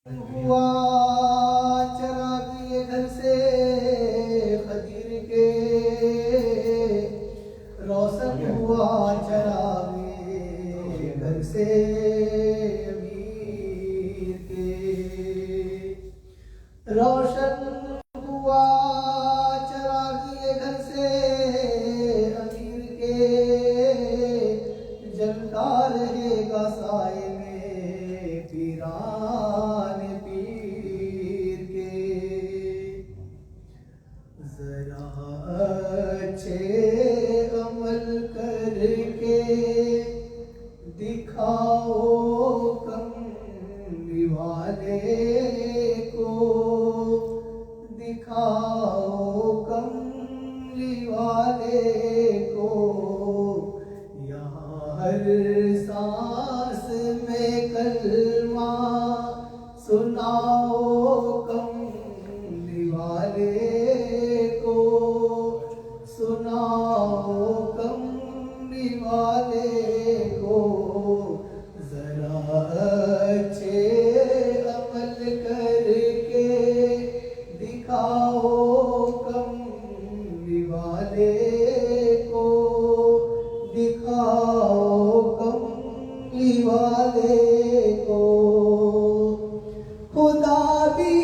ہوا چراغ یہ گھر سے خدیر کے، روشن ہوا چراغ یہ گھر سے امیر کے، روشن ہوا چراغ یہ گھر سے امیر کے، جلتا رہے گا سائے میں پیران پیر کے، ذرا اچھے عمل کر کے دکھاؤ کملی والے کو، دکھاؤ کملی والے کو، یہاں ہر سانس میں کلمہ سناؤ کملی والے کو، سناؤ کملی والے کو، ذرا اچھے عمل کر کے دکھاؤ کملی والے کو، دکھاؤ کملی والے کو، خدا بھی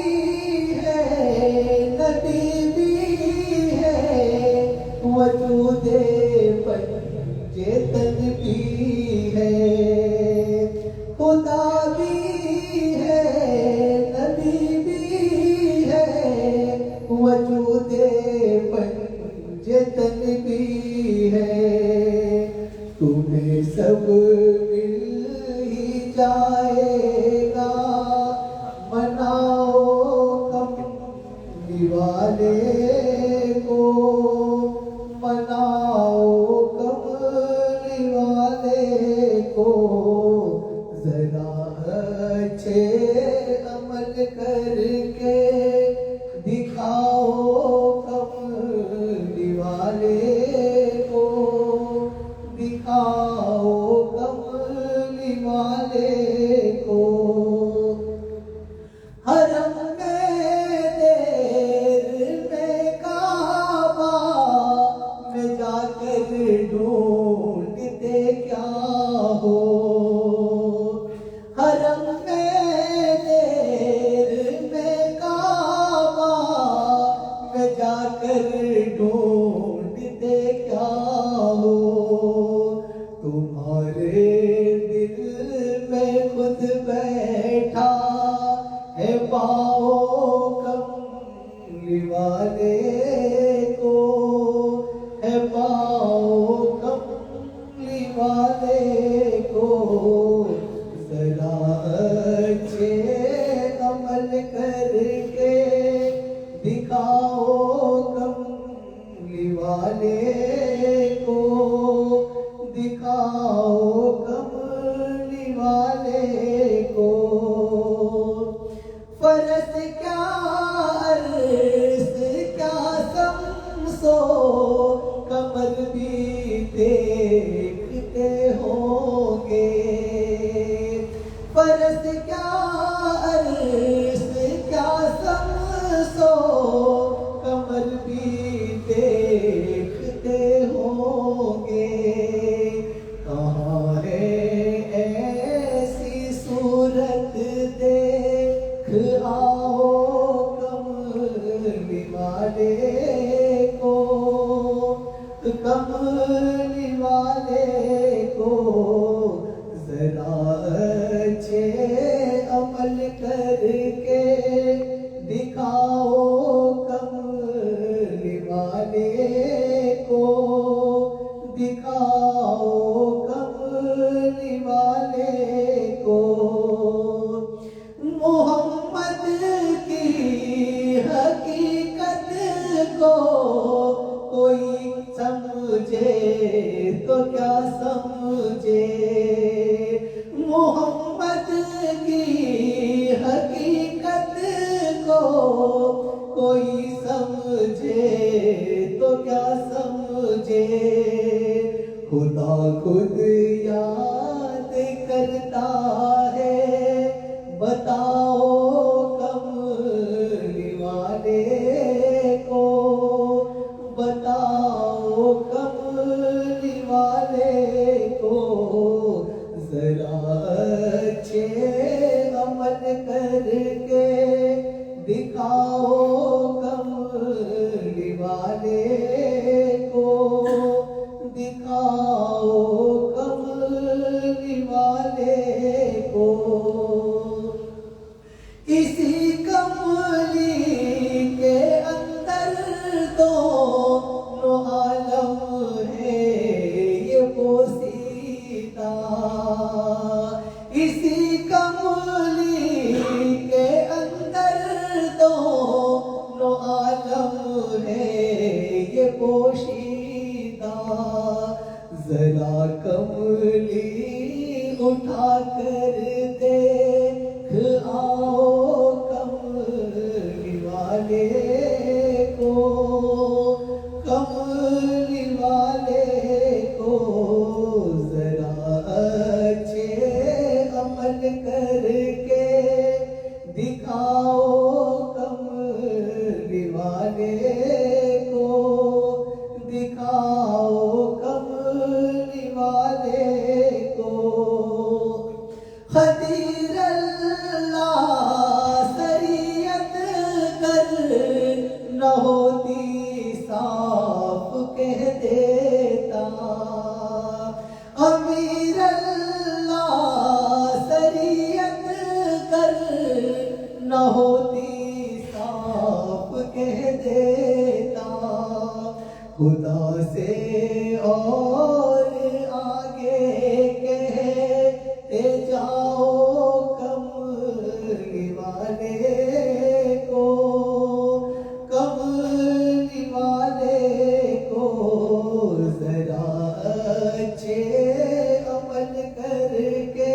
ہے نبی بھی ہے وجود پنجتن بھی ہے، خدا بھی ہے نبی بھی ہے وجود پنجتن بھی ہے، تمہیں سب مل ہی جائے گا، مناؤ کملی والے کو، مناؤ کملی والے کو، ذرا اچھے عمل کر کے دکھاؤ کملی والے کو، دکھاؤ کملی والے کو، حرم میں دیر میں کعبہ میں جا کر ڈھونڈتے کیا ہو، حرم میں دیر میں کعبہ میں جا کر ڈھونڈتے کیا ہو، تمہارے دل میں خود بیٹھا ہے پاؤ کملی والے کو، ہے پاؤ کملی والے کو، ذرا اچھے عمل کر کے دکھاؤ کملی والے کو، دکھاؤ کملی والے کو، فرض کیا عرض کیا سمسو کمر بھی دیکھتے ہوں گے، فرض کیا عرض کیا سمسو کمر بھی دیکھتے ہوں گے، کہاں ہے ایسی صورت دیکھ آؤ کملی والے کو، کملی والے کو، ذرا اچھے عمل کر کے دکھاؤ کملی والے کو، دکھاؤ کملی والے کو، محمد کی حقیقت کو کوئی سمجھے تو کیا سمجھے، محمد کی حقیقت کو کوئی سمجھے تو کیا سمجھے، خدا خود یاد کرتا ہے بتاؤ کر کے دکھاؤ کملی والے کو، دکھاؤ کملی والے کو۔ اسی کملی کے اندر دونوں عالم ہے یہ پوسیدہ، اسی کملی کے اندر دونوں عالم ہے یہ پوشیدہ۔ ذرا کملی اٹھا کر دیکھ آؤ کملی والے کو، کملی والے کو۔ ذرا اچھے عمل کر کے دکھاؤ کملی والے کو، دکھاؤ کملی والے کو۔ خدیر اللہ سریعت کر نہ ہوتی صاف کہہ دیتا، امیر اللہ سریعت کر نہ ہوتی صاف کہہ دیتا۔ خدا سے اور آگے کہتے جاؤ کملی والے کو، کملی والے کو۔ ذرا اچھے عمل کر کے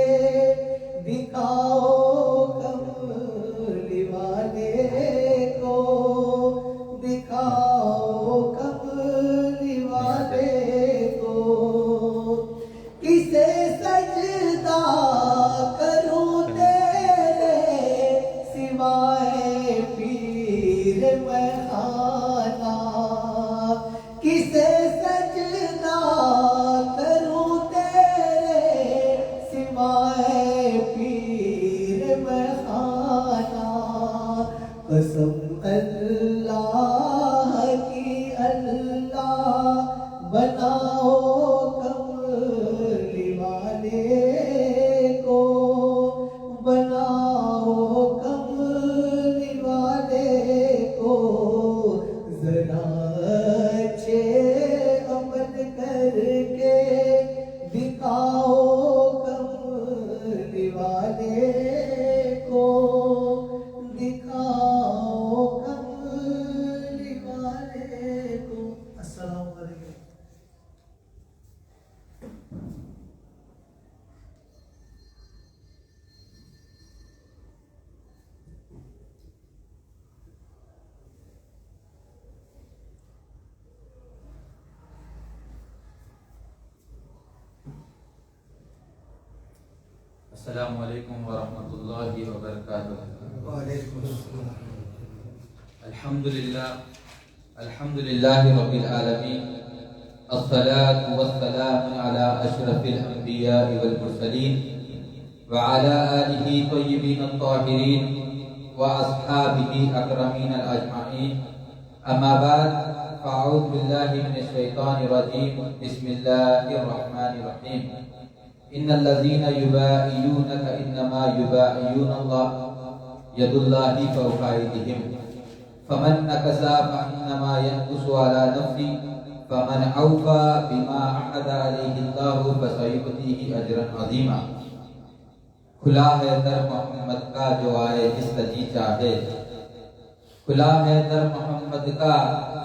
دکھاؤ کملی والے کو، دکھاؤ کملی والے کو۔ کسے سجدہ کروں تیرے سوائے پیر میں خانہ، کسے سجدہ کروں تیرے سوائے پیر میں خانہ۔ قسم اللہ کی اللہ بناؤ کملی والے کو، بناؤ کملی والے کو۔ ذرا اچھے عمل کر کے دکھاؤ کملی والے کو، دکھاؤ کملی والے کو۔ السلام علیکم۔ السلام علیکم ورحمۃ اللہ وبرکاتہ۔ وعلیکم السلام۔ الحمدللہ الحمدللہ رب العالمین، الصلاة والسلام علی اشرف الانبیاء والمرسلین وعلی آلہ طیبین الطاہرین واصحابہ اکرمین الاجمعین، اما بعد فاعوذ باللہ من الشیطان الرجیم، بسم اللہ الرحمن الرحیم۔ ان الذين يبايعونك انما يبايعون الله يد الله فوق ايديهم فمن نكث فانما ينكث على نفسه فمن اوفى بما عهد عليه الله فسيؤتيه اجرا عظيما۔ کھلا ہے در محمد کا جو آئے جس کا جی چاہے، کھلا ہے در محمد کا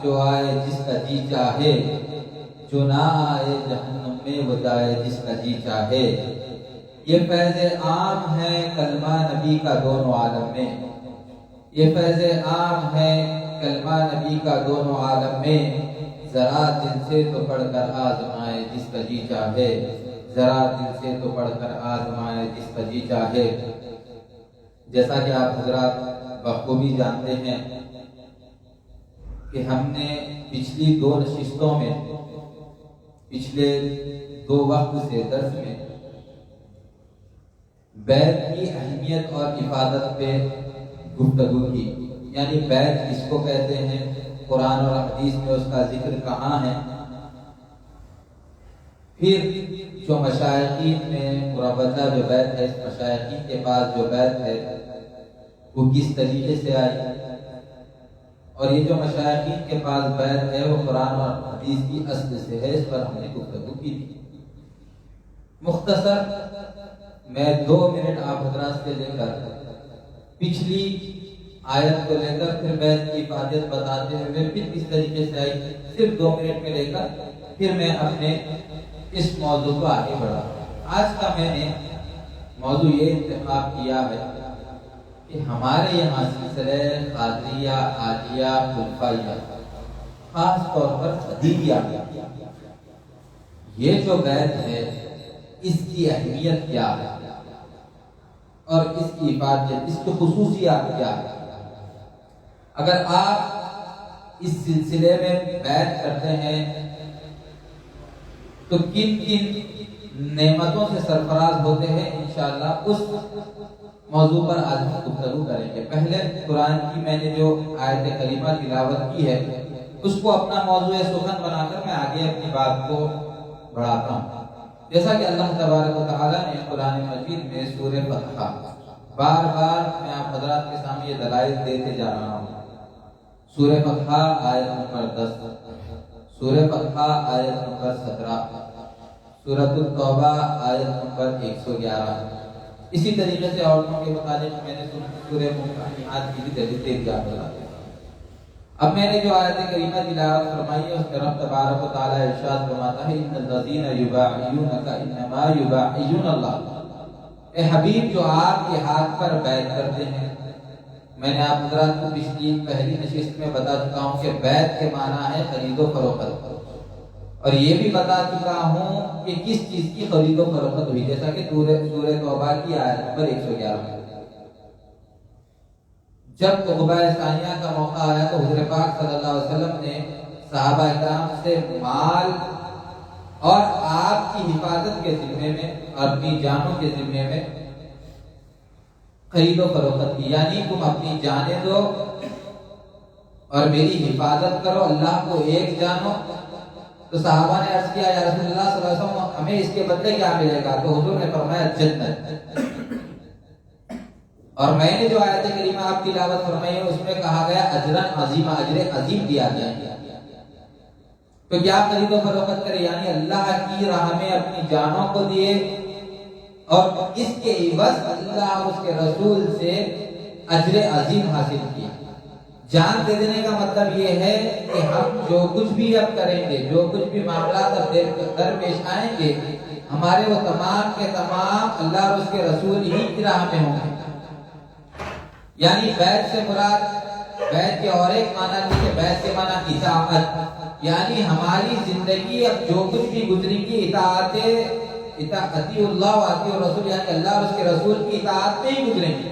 جو آئے جس کا جی چاہے، جو نہ آئے جہنم میں وہ جائے جس کا جی چاہے۔ یہ فیض عام ہے کلمہ نبی کا دونوں عالم میں، یہ فیض عام ہے کلمہ نبی کا دونوں عالم میں۔ ذرا دل سے تو پڑھ کر آزمائے جس کا جی چاہے، ذرا دل سے تو پڑھ کر آزمائے جس کا جی چاہے۔ جیسا کہ آپ حضرات بخوبی جانتے ہیں کہ ہم نے پچھلی 2 نشستوں میں، پچھلے 2 وقت سے درس میں بیت کی اہمیت اور حفاظت پہ گفتگو کی، یعنی بیت کس کو کہتے ہیں، قرآن اور حدیث میں اس کا ذکر کہاں ہے، پھر جو مشائخین میں مروجہ جو بیت ہے، مشائخین کے پاس جو بیت ہے وہ کس طریقے سے آئی، اور یہ جو مشائخین کے پاس بیت ہے وہ قرآن اور حدیث کی اصل سے ہے، اس پر ہم نے گفتگو کی تھی۔ مختصر میں 2 منٹ آپ حضرات سے لے کر پچھلی آیت کو لے کر پھر بیت کی فائدت بتاتے ہوئے پھر کس طریقے سے آئی، صرف 2 منٹ میں لے کر پھر میں اپنے اس موضوع کو آگے بڑھا۔ آج کا میں نے موضوع یہ انتخاب کیا ہے کہ ہمارے یہاں سلسلہ قادریہ، عالیہ، خلفائیہ، خاص طور پر قدیریہ، یہ جو بیت ہے اس کی اہمیت کیا ہے اور اس کی حفاظت، اس کی خصوصیات کیا ہے۔ اگر آپ اس سلسلے میں بیت کرتے ہیں تو کن کن نعمتوں سے سرفراز ہوتے ہیں، انشاءاللہ اس موضوع پر آج ہم گفتگو کریں گے۔ پہلے قرآن کی میں نے جو آیت کریمہ تلاوت کی ہے اس کو اپنا موضوع سخن بنا کر میں آگے اپنی بات کو بڑھاتا ہوں۔ جیسا کہ اللہ تبارک و تعالیٰ نے قرآن مجید میں سورہ فتح، بار بار میں آپ حضرات کے سامنے یہ دلائل دیتے جا رہا ہوں، سورہ فتح آیت نمبر 10، سورہ فتح آیت نمبر 17، سورۃ التوبہ آیت نمبر 111، اسی طریقے سے عورتوں کے متعلق میں نے سورہ ممتحنات کی بھی دلیل دے دیا۔ اب میں نے جو آیت کریمہ تلاوت فرمائی ہے اس میں رب تبارک و تعالیٰ ارشاد فرماتا ہے ان الذین یبایعونک انما یبایعون اللہ، اے حبیب جو آپ کے ہاتھ پر بیعت کرتے ہیں۔ میں نے آپ حضرات کو پہلی نشست میں بتا چکا ہوں کہ بیعت کے معنی ہے خرید و فروخت، اور یہ بھی بتا چکا ہوں کہ کس چیز کی خرید و فروخت ہوئی، جیسا کہ سورہ توبہ کی آیت نمبر 111 جب عقبہ ثانیہ کا موقع آیا تو حضور پاک صلی اللہ علیہ وسلم نے صحابہ اکرام سے مال اور آپ کی حفاظت کے ذمے میں اور اپنی جانوں کے ذمے میں خرید و فروخت کی، یعنی تم اپنی جانیں دو اور میری حفاظت کرو، اللہ کو ایک جانو۔ تو صحابہ نے عرض کیا یا رسول اللہ صلی اللہ علیہ وسلم ہمیں اس کے بدلے کیا ملے گا؟ تو حضور نے فرمایا جنت۔ اور میں نے جو آیت کریمہ آپ تلاوت فرمائی ہے اس میں کہا گیا اجرن عظیم، اجر عظیم دیا گیا۔ تو کیا خرید و فروخت کرے؟ یعنی اللہ کی راہ میں اپنی جانوں کو دیے اور اس کے عوض اللہ اور اس کے رسول سے اجر عظیم حاصل کیا۔ جان دے دینے کا مطلب یہ ہے کہ ہم جو کچھ بھی اب کریں گے، جو کچھ بھی معاملات اب درپیش آئیں گے، ہمارے وہ تمام کے تمام اللہ اور اس کے رسول ہی کی راہ میں ہوں گے۔ یعنی بیعت سے مراد، بیعت کے اور ایک معنی نہیں ہے، بیعت کے معنی اطاعت، یعنی ہماری زندگی اب جو کچھ بھی گزری کی اطاعتی اللہ و اطیع الرسول، یعنی اللہ اور اس کے رسول کی اطاعت میں ہی گزریں گے۔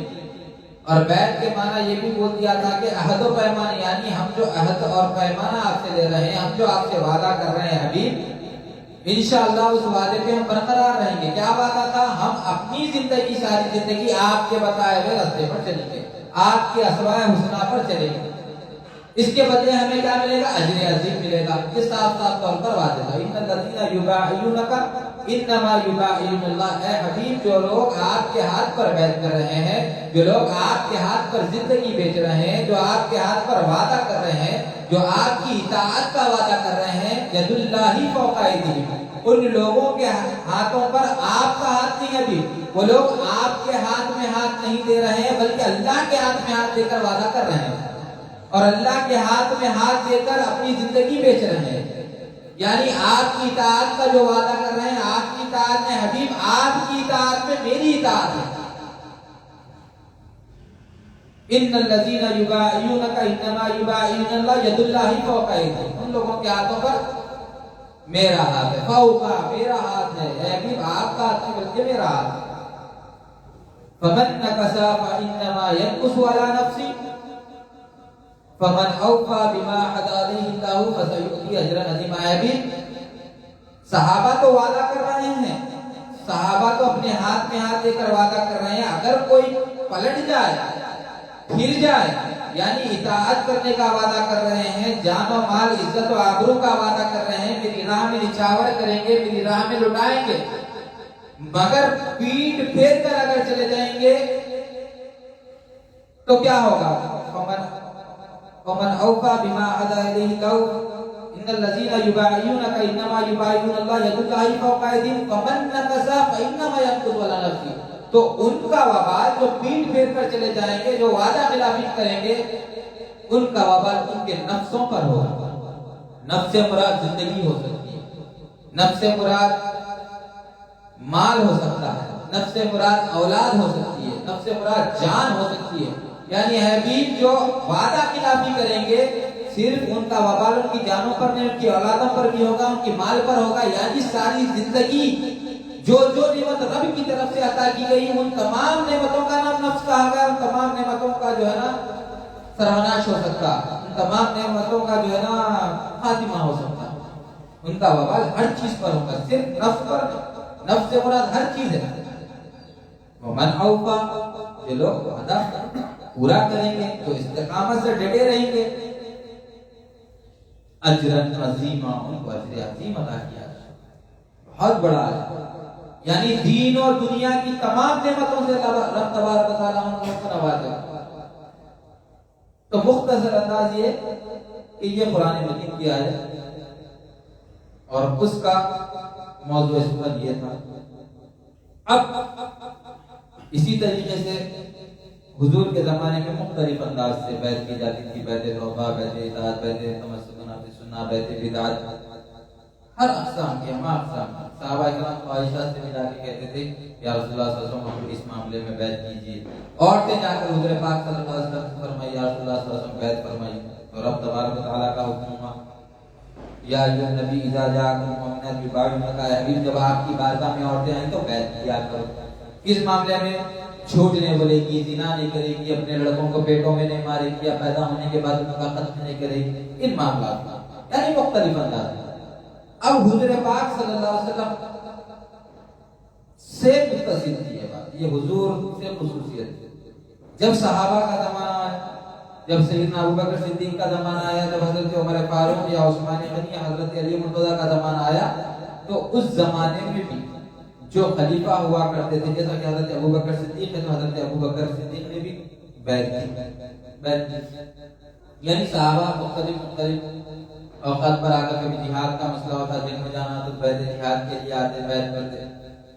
اور بیعت کے معنی یہ بھی بول دیا تھا کہ عہد و پیمان، یعنی ہم جو عہد اور پیمانہ آپ سے لے رہے ہیں، ہم جو آپ سے وعدہ کر رہے ہیں حبیب، انشاءاللہ اس وعدے پہ ہم برقرار رہیں گے۔ کیا وعدہ تھا؟ ہم اپنی زندگی، ساری زندگی آپ کے بتائے ہوئے راستے پر چلیں گے، آپ کے اسوائے حسنہ پر چلیں گے۔ اس کے بدلے ہمیں کیا ملے گا؟ اجر عظیم ملے گا۔ یہ صاف صاف طور پر واضح ہے، ان الذین یبایعونک انما یبایعون اللہ، اے حبیب جو لوگ آپ کے ہاتھ پر بیعت کر رہے ہیں، جو لوگ آپ کے ہاتھ پر زندگی بیچ رہے ہیں، جو آپ کے ہاتھ پر وعدہ کر رہے ہیں، جو آپ کی اطاعت کا وعدہ کر رہے ہیں، ید اللہ فوق ایدیہم، ان لوگوں کے ہاتھوں پر آپ کا ہاتھ نہیں ہے۔ ابھی وہ لوگ آپ کے ہاتھ میں ہاتھ نہیں دے رہے ہیں بلکہ اللہ کے ہاتھ میں ہاتھ دے کر وعدہ کر رہے ہیں، اور اللہ کے ہاتھ میں ہاتھ دے کر اپنی زندگی بیچ رہے ہیں۔ یعنی آپ کی اطاعت کا جو وعدہ کر رہے ہیں، آپ کی اطاعت میں حبیب، آپ کی اطاعت میں میری اطاعت ہے۔ ان الذین یبایعونک انما یبایعون اللہ ید اللہ فوق ایدیہم، ان لوگوں کے ہاتھوں پر میرا ہاتھ ہے، فوقا میرا ہاتھ ہے، اے حبیب آپ کا ہاتھ نہیں بلکہ میرا ہاتھ ہے۔ فمن نکث فانما ینکث علی نفسہ فمن اوفى بما عهد عليه الله فسيؤتي اجرا عظيما۔ صحابہ تو وعدہ کر رہے ہیں، صحابہ تو اپنے ہاتھ میں ہاتھ لے کر وعدہ کر رہے ہیں اگر کوئی پلٹ جائے پھر جائے یعنی اطاعت کرنے کا وعدہ کر رہے ہیں، جان و مال عزت و آبرو کا وعدہ کر رہے ہیں، میری راہ میں نچھاور کریں گے، میری راہ میں لٹائیں گے، مگر پیٹ پھیر کر اگر چلے جائیں گے تو کیا ہوگا؟ فمن اوفى بما عهد اليه الله ان الذين يبايعونك انما يبايعون الله يد الله فوق ايديهم فمن نكث فانما ينكث على نفسه. تو ان کا وبال جو پیٹ پھیر کر چلے جائیں گے، جو وعدہ خلافی کریں گے، ان کا وبال ان کے نفسوں پر ہوگا. نفس مراد زندگی ہو سکتی ہے، نفس مراد مال ہو سکتا ہے، نفس مراد اولاد ہو سکتی ہے، نفس مراد جان ہو سکتی ہے. یعنی حبیب جو وعدہ خلافی کریں گے صرف ان کا وبال ان کی جانوں پر نہیں، ان کی اولادوں پر بھی ہوگا، ان کی مال پر ہوگا. یعنی ساری زندگی جو نعمت رب کی طرف سے عطا کی گئی ان تمام نعمتوں کا نام نفس کہا گیا. ان تمام نعمتوں کا جو ہے نا سروناش ہو سکتا، ان تمام نعمتوں کا جو ہے نا خاتمہ ہو سکتا. ان کا وبال ہر چیز پر ہوگا، صرف نفس پر. نفس سے مراد ہر چیز ہے. ومن اوفا، جو لوگ وعدہ پورا کریں گے تو استقامت سے ڈٹے رہیں گے، اجرن عظیما، ان کو اجر عظیم عطا کیا بہت بڑا ہے. یعنی دین اور دنیا کی تمام نعمتوں سے رب تبارک و تعالیٰ ان کو نوازے. تو مختصر انداز یہ کہ یہ قرآن مجید کی آیت اور اس کا موضوع اس پر یہ تھا. اب اسی طریقے سے حضور کے زمانے میں مختلف انداز سے بیعت کی جاتی تھی. بیعت توبہ، بیعت اطاعت، بیعت تمسک بسنہ، بیعت بدعت، ہر اقسام کی، ہم اقسام. صحابہ کرام خواہشات سے ملا کے کہتے تھے یا رسول اللہ صلی اللہ علیہ وسلم اس معاملے میں بیعت کیجیے. عورتیں جا کر حضور پاک صلی اللہ علیہ وسلم سے فرمائی یا رسول اللہ صلی اللہ علیہ وسلم بیعت فرمائی. اور رب تبارک و تعالیٰ کا حکم ہوا یا ایھا النبی اذا جاءکم المؤمنات یبایعنک، اے حبیب جب آپ کی بارگاہ میں عورتیں آئیں تو بیعت کیا کرو. کس معاملے میں؟ جھوٹ نہیں بولے گی، زنا نہیں کرے گی، اپنے لڑکوں کو پیٹوں میں نہیں مارے گی، یا پیدا ہونے کے بعد ان کا قتل نہیں کرے گی، ان معاملات کا. یعنی مختلف انداز. اب حضور پاک صلی اللہ علیہ وسلم سے متصل تھی یہ بات، یہ حضور سے خصوصیت. جب صحابہ کا زمانہ آیا، جب سیدنا ابوبکر صدیق کا زمانہ آیا، جب حضرت عمر فاروق یا عثمان غنی یا حضرت علی مرتضیٰ کا زمانہ آیا، تو اس زمانے میں بھی جو خلیفہ ہوا کرتے تھے، جیسا کہ حضرت ابوبکر صدیق ہے تو حضرت ابوبکر صدیق نے بھی بیعت کی. یعنی صحابہ مختلف اوقات پر آ کر کبھی جہاد کا مسئلہ ہوتا، جن میں جانا تو بیعت جہاد کے لیے آتے، بیعت کرتے.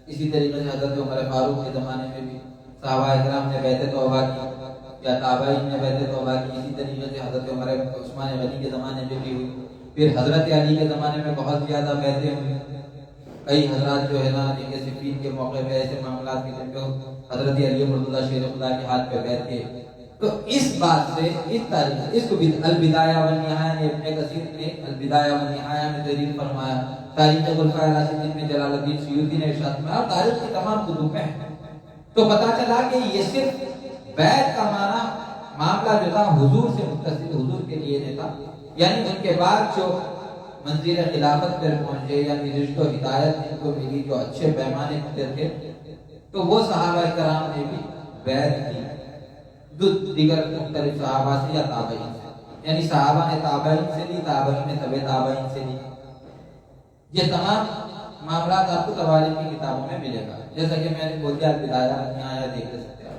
اسی طریقے سے حضرت عمر فاروق کے زمانے میں بھی صحابہ اکرام نے بیعت توبہ کی یا تابعین نے بیعت توبہ کی. اسی طریقے سے حضرت عثمان غنی کے زمانے میں بھی ہوئی. پھر حضرت علی کے زمانے میں بہت زیادہ بیعتیں ہوئی. کئی حضرات جو ہے نا جنگِ صفین کے موقع پہ ایسے معاملات کے جو حضرت علی مرتضیٰ شیر خدا کے ہاتھ پہ بیعت کیے. تو اس بات سے اس تاریخ، اس کو البدایہ والنہایہ نے ابن کثیر نے البدایہ والنہایہ میں تحریر فرمایا، تاریخ خلفاء راشدین میں جلال الدین سیوطی نے ارشاد فرمایا، اور تاریخ کی تمام کتب میں ہے. تو پتہ چلا کہ یہ صرف بیعت کا معاملہ جو تھا حضور سے متصل، حضور کے لیے نہیں تھا. یعنی ان کے بعد جو منزل خلافت پر پہنچے، یعنی رشد و ہدایت ان کو ملی، جو اچھے پیمانے پر تھے، تو وہ صحابہ کرام نے بھی بیعت کی دیگر مختلف صحابہ سے یا تابعین سے. یعنی صحابہ نے تابعین سے لی، تابعین نے تبع تابعین سے لی. یہ تمام معاملات آپ کو تواریخ کی کتابوں میں ملے گا، جیسا کہ میں نے بول دیا البدایہ والنہایہ دیکھ سکتے ہیں.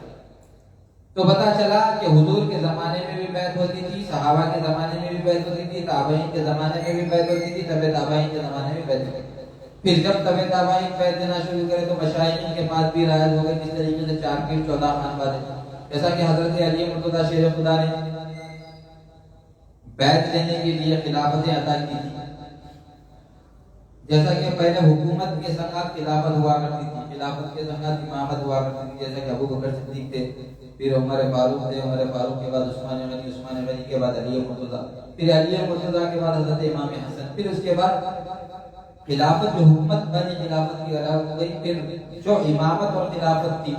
تو پتہ چلا کہ حضور کے زمانے میں بھی بیعت ہوتی تھی، صحابہ کے زمانے میں بھی بیعت ہوتی تھی، تابعین کے زمانے میں بھی بیعت ہوتی تھی، تبع تابعین کے زمانے میں بھی بیعت ہوتی تھی. پھر جب تبع تابعین بیعت دینا شروع کرے تو مشائخ کے بعد بھی رائج ہو گئے، جس طریقے سے 4 پیر 14 خان بادے، جیسا کہ حضرت علی مرتضیٰ شیر خدا نے بیعت لینے کے لیے خلافتیں عطا کی تھی. جیسا کہ پہلے حکومت کے ساتھ خلافت ہوا کرتی تھی، خلافت کے ساتھ امامت ہوا کرتی تھی، جیسا کہ ابوبکر صدیق تھے، پھر عمر فاروق تھے، عمر فاروق کے بعد عثمان غنی، عثمان غنی کے بعد علی مرتضیٰ، پھر علی مرتضیٰ کے بعد حضرت امام حسن. پھر اس کے بعد خلافت جو حکومت بنی خلافت کی الگ ہو گئی. پھر جو امامت اور خلافت تھی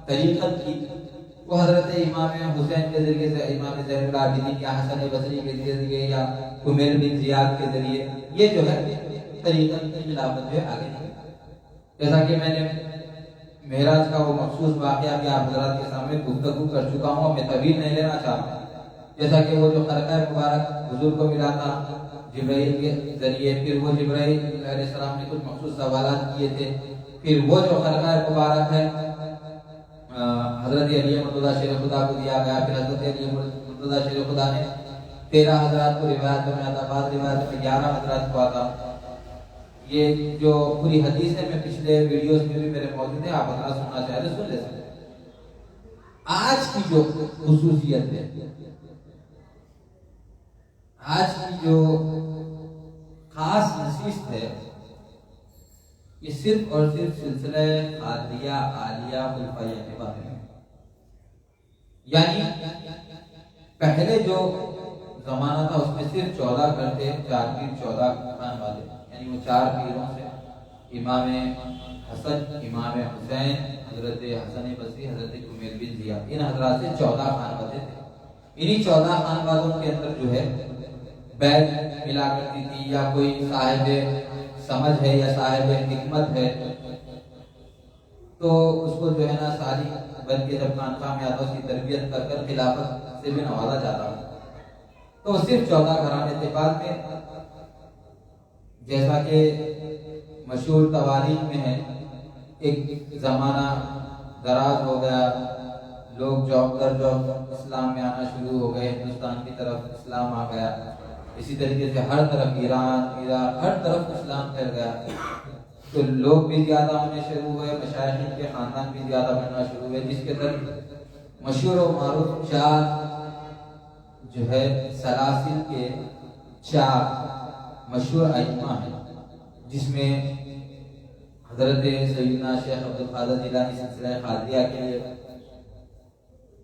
طریقت کی، وہ حضرت امام حسین کے ذریعے سے، امام زین العابدین یا حسن بصری کے ذریعے یا عمیر بن زیاد کے ذریعے، یہ جو ہے طریقت کی خلافت جو ہے آگے. جیسا کہ میں نے معراج کا وہ مخصوص واقعہ بھی آپ حضرات کے سامنے گفتگو کر چکا ہوں، میں طویل نہیں لینا چاہتا۔ جیسا کہ وہ جو خرقہ مبارک حضور کو ملا تھا جبرائیل کے ذریعے، پھر وہ جبرائیل علیہ السلام نے کچھ مخصوص سوالات کیے تھے، پھر وہ جو خرقہ مبارک ہے حضرت علی مرتضیٰ شیر خدا کو دیا گیا، پھر حضرت علی مرتضیٰ شیر خدا نے 13 حضرات کو روایت میں آتا، بعض روایت میں 11 حضرات کو آتا۔ یہ جو پوری حدیث ہے میں پچھلے ویڈیوز میں بھی میرے موجود ہے، آپ حضرات سننا چاہے تو سن لے سکتے۔ آج کی جو خصوصیت ہے، آج کی جو خاص نشست ہے، یہ صرف اور صرف سلسلہ قادریہ عالیہ خلفائیہ کے بارے میں، یعنی پہلے جو زمانہ تھا اس میں صرف 14 گھر تھے، 4 پیر 14 خان والے، یعنی وہ 4 پیروں سے امام حسن، امام حسین، حضرت حسن بصری، حضرت جمیل بن زیاد، ان حضرات سے 14 خان والے تھے۔ انہی 14 خان والوں کے اندر جو ہے بیعت ملا کرتی تھی، یا کوئی صاحب سمجھ ہے یا صاحب حکمت ہے تو اس کو جو ہے نا ساری بن کے جب خانقاہ میں آتا اس کی تربیت کر کر خلافت سے بھی نوازا جاتا، تو وہ صرف 14 گھرانے تھے۔ بعد میں جیسا کہ مشہور تواریخ میں ہے، ایک زمانہ دراز ہو گیا، لوگ جوب در جوب اسلام میں آنا شروع ہو گئے، ہندوستان کی طرف اسلام آ گیا، اسی طریقے سے ہر طرف ایران، عراق، ہر طرف اسلام پھیل گیا، تو لوگ بھی زیادہ ہونے شروع ہوئے، مشائخین کے خاندان بھی زیادہ بننا شروع ہوئے، جس کے تحت مشہور و معروف 4 جو ہے سلاسل کے 4 مشہور ائمہ ہیں، جس میں حضرت سیدنا شیخ عبد القادر جیلانی سلسلہ قادریہ کے لیے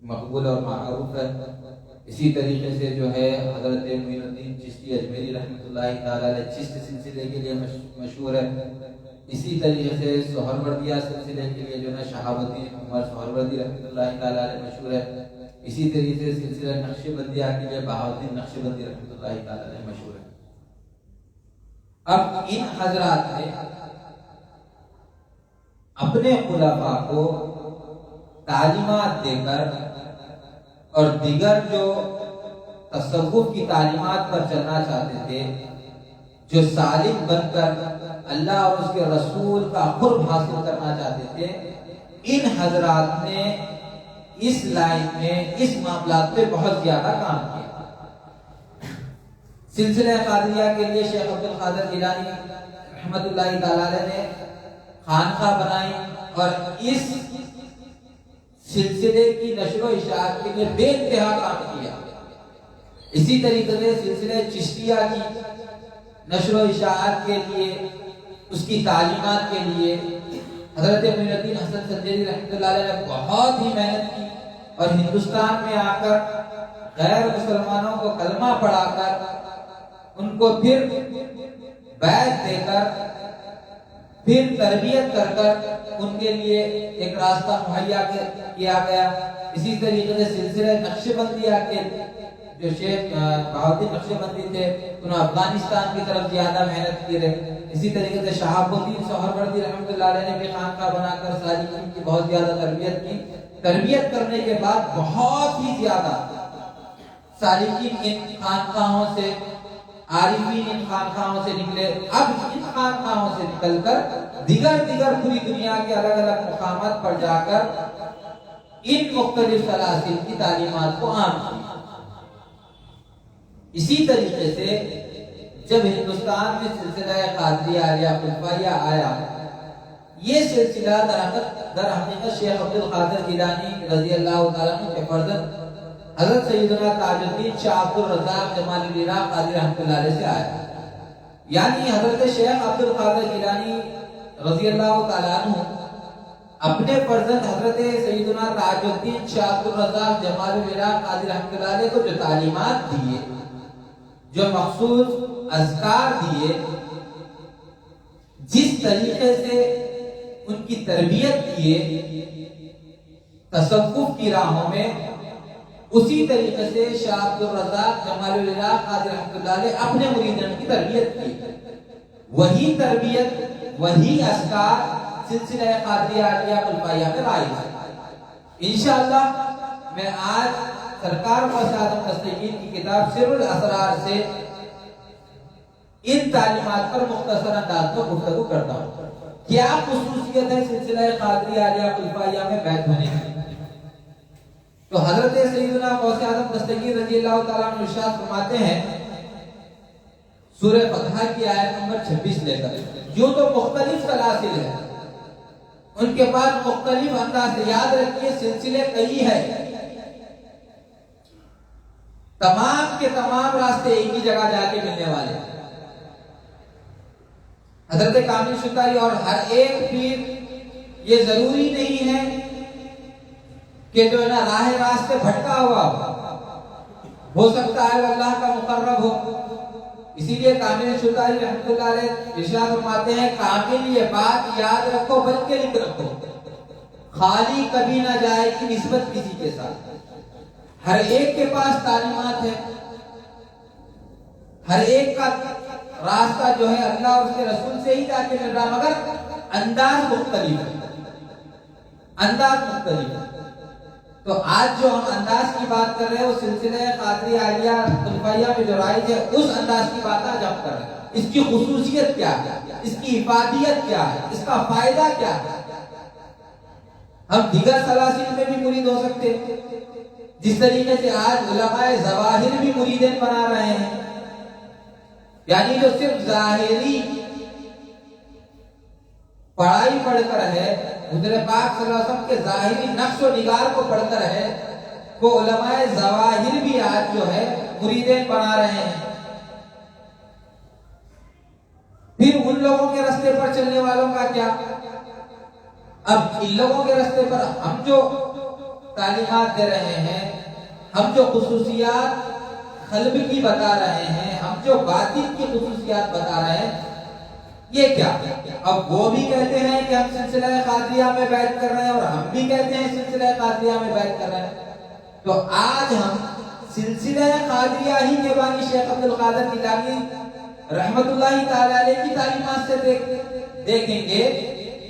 مقبول اور معروف ہے۔ اسی طریقے سے جو ہے حضرت معین الدین چشتی اجمیری رحمۃ اللہ تعالی علیہ چشت سلسلے کے لیے مشہور ہے۔ اسی طریقے سے سہروردیہ سلسلے کے لیے جو ہے شہاب الدین عمر سہروردی رحمۃ اللہ تعالی علیہ مشہور ہے۔ اسی طریقے سے سلسلہ نقشبندیہ کے لیے بہاؤالدین نقشبندی رحمۃ اللہ تعالی علیہ مشہور ہے۔ اب ان حضرات نے اپنے خلفاء کو تعلیمات دے کر اور دیگر جو تصوف کی تعلیمات پر چلنا چاہتے تھے، جو سالک بن کر اللہ اور اس کے رسول کا قرب حاصل کرنا چاہتے تھے، ان حضرات نے اس لائن میں اس معاملات پہ بہت زیادہ کام کیا۔ سلسلہ قادریہ کے لیے شیخ عبد القادر جیلانی رحمۃ اللہ تعالی علیہ نے خانقاہ بنائی اور اس سلسلے کی نشر و اشاعت کے لیے بے انتہا کام کیا۔ اسی طریقے سے سلسلہ چشتیہ کی نشر و اشاعت کے لیے، اس کی تعلیمات کے لیے حضرت معین الدین حسن سنجری رحمۃ اللہ علیہ نے بہت ہی محنت کی، اور ہندوستان میں آ کر غیر مسلمانوں کو کلمہ پڑھا کر ان کو پھر بیعت دے کر پھر تربیت کر کر ان کے لیے ایک راستہ مہیا کیا گیا۔ اسی طریقے سے سلسلہ نقشبندیہ کے جو شیخ بہاؤالدین نقشبندی تھے، انہوں نے افغانستان کی طرف زیادہ محنت کی رہے۔ اسی طریقے سے شہاب الدین سہروردی رحمۃ اللہ علیہ نے بھی خانقاہ بنا کر سالکین کی بہت زیادہ تربیت کی۔ تربیت کرنے کے بعد بہت ہی زیادہ سالکین ان خانقاہوں سے، عارفین ان خانقاہوں سے نکلے۔ اب ان خانقاہوں سے نکل کر دیگر پوری دنیا کے الگ الگ مقامات پر جا کر ان مختلف سلاسل کی تعلیمات کو عام کیا۔ اسی طریقے سے جب ہندوستان میں سلسلہ قادریہ عالیہ خلفائیہ آیا، یہ سلسلہ در حقیقت شیخ عبد القادر جیلانی رضی اللہ تعالیٰ عنہ کے فرزند حضرت سیدنا تاج الدین شاہ عبد الرزاق جمال العراق قادری رحمۃ اللہ علیہ سے آیا، یعنی حضرت شیخ عبد القادر جیلانی رضی اللہ تعالیٰ عنہ اپنے فرزند حضرت سیدنا تاج الدین شاہ عبد الرزاق جمال العراق قادری رحمۃ اللہ علیہ کو جو تعلیمات دیے، جو مخصوص اذکار دیے، جس طریقے سے ان کی تربیت کیے تصوف کی راہوں میں، اسی طریقے سے شاہ عبد الرزاق جمال العراق قادری رحمۃ اللہ علیہ اپنے مریدان کی تربیت کی۔ وہی تربیت، وہی اذکار سلسلہ قادریہ عالیہ خلفائیہ میں رائج ہے۔ انشاءاللہ میں آج سرکار غوث اعظم دستگیر کی کتاب سر الاسرار سے ان تعلیمات پر مختصر انداز میں گفتگو کرتا ہوں۔ کیا خصوصیت ہے سلسلہ قادریہ عالیہ خلفائیہ میں بیعت ہونے کی؟ تو حضرت سیدنا غوث اعظم دستگیر رضی اللہ تعالیٰ عنہ ارشاد فرماتے ہیں سورہ فتح کی آیت نمبر 26 لے کر، جو تو مختلف سلاسل ہے، ان کے بعد مختلف انداز سے، یاد رکھیے سلسلے کئی ہے، تمام کے تمام راستے ایک ہی جگہ جا کے ملنے والے ہیں۔ حضرت کامل شکاری اور ہر ایک پیر یہ ضروری نہیں ہے کہ جو ہے نا راہ راستے بھٹکا ہوا ہو سکتا ہے وہ اللہ کا مقرب ہو۔ اسی لیے کامل شکاری رحمۃ اللہ علیہ ارشاد فرماتے ہیں کامل یہ بات یاد رکھو بلکہ لکھ رکھو، خالی کبھی نہ جائے کہ نسبت کسی کے ساتھ۔ ہر ایک کے پاس تعلیمات ہے، ہر ایک کا راستہ جو ہے اللہ اور اس کے رسول سے ہی جا کے مل رہا، مگر انداز مختلف ہے، انداز مختلف ہے۔ تو آج جو ہم انداز کی بات کر رہے ہیں وہ سلسلہ قادریہ عالیہ خلفائیہ میں جو رائج ہے اس انداز کی بات آج ہم کر رہے ہیں۔ اس کی خصوصیت کیا ہے، اس کی افادیت کیا ہے، اس کا فائدہ کیا ہے۔ ہم دیگر سلاسل میں بھی مرید ہو سکتے ہیں، جس طریقے سے آج علماء ظواہر بھی مریدین بنا رہے ہیں، یعنی جو صرف ظاہری پڑھائی پڑھ کر ہے، حضور پاک صلی اللہ علیہ وسلم کے ظاہری نقش و نگار کو پڑھ کر ہے، وہ علماء ظواہر بھی آج جو ہے مریدین بنا رہے ہیں۔ پھر ان لوگوں کے راستے پر چلنے والوں کا کیا؟ اب ان لوگوں کے راستے پر ہم جو تعلیمات دے رہے ہیں، ہم جو خصوصیات قلب کی بتا رہے ہیں، ہم جو باطن کی خصوصیات بتا رہے ہیں، یہ کیا؟ اب وہ بھی کہتے ہیں کہ ہم سلسلہ قادریہ میں بیعت کر رہے ہیں اور ہم بھی کہتے ہیں سلسلہ قادریہ میں بیعت کر رہے ہیں۔ تو آج ہم سلسلہ قادریہ ہی کے بانی شیخ عبد القادر جیلانی رحمت اللہ تعالی علیہ کی تعلیمات سے دیکھیں گے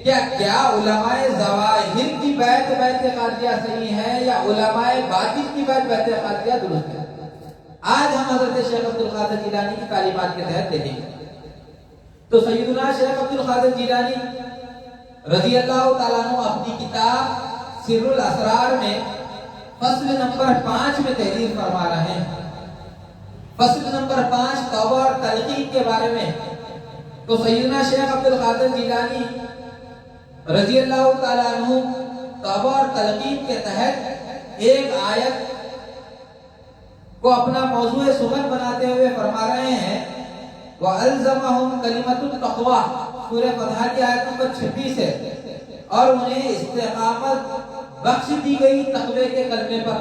کیا علماء ظواہر کی بیعت قادریہ صحیح ہے یا علماء باطن کی بیعت قادریہ درست ہے۔ آج ہم حضرت شیخ عبد القادر جیلانی کی تعلیمات کے تحت دیکھیں گے۔ تو سیدنا شیخ عبد القادر جیلانی رضی اللہ تعالیٰ عنہ اپنی کتاب سر الاسرار میں فصل نمبر 5 میں تحریر فرما رہے ہیں۔ فصل نمبر 5 توبہ اور تلقین کے بارے میں۔ تو سیدنا شیخ عبد القادر جیلانی رضی اللہ تعالیٰ عنہ توبہ اور تلقین کے تحت ایک آیت کو اپنا موضوع سخن بناتے ہوئے فرما رہے ہیں وَأَلْزَمَهُمْ كَلِمَةُ التَّقْوَى، سورہ فتح کی آیت نمبر 26 ہے، اور انہیں استقامت بخش دی گئی تقوی کے کلمے پر،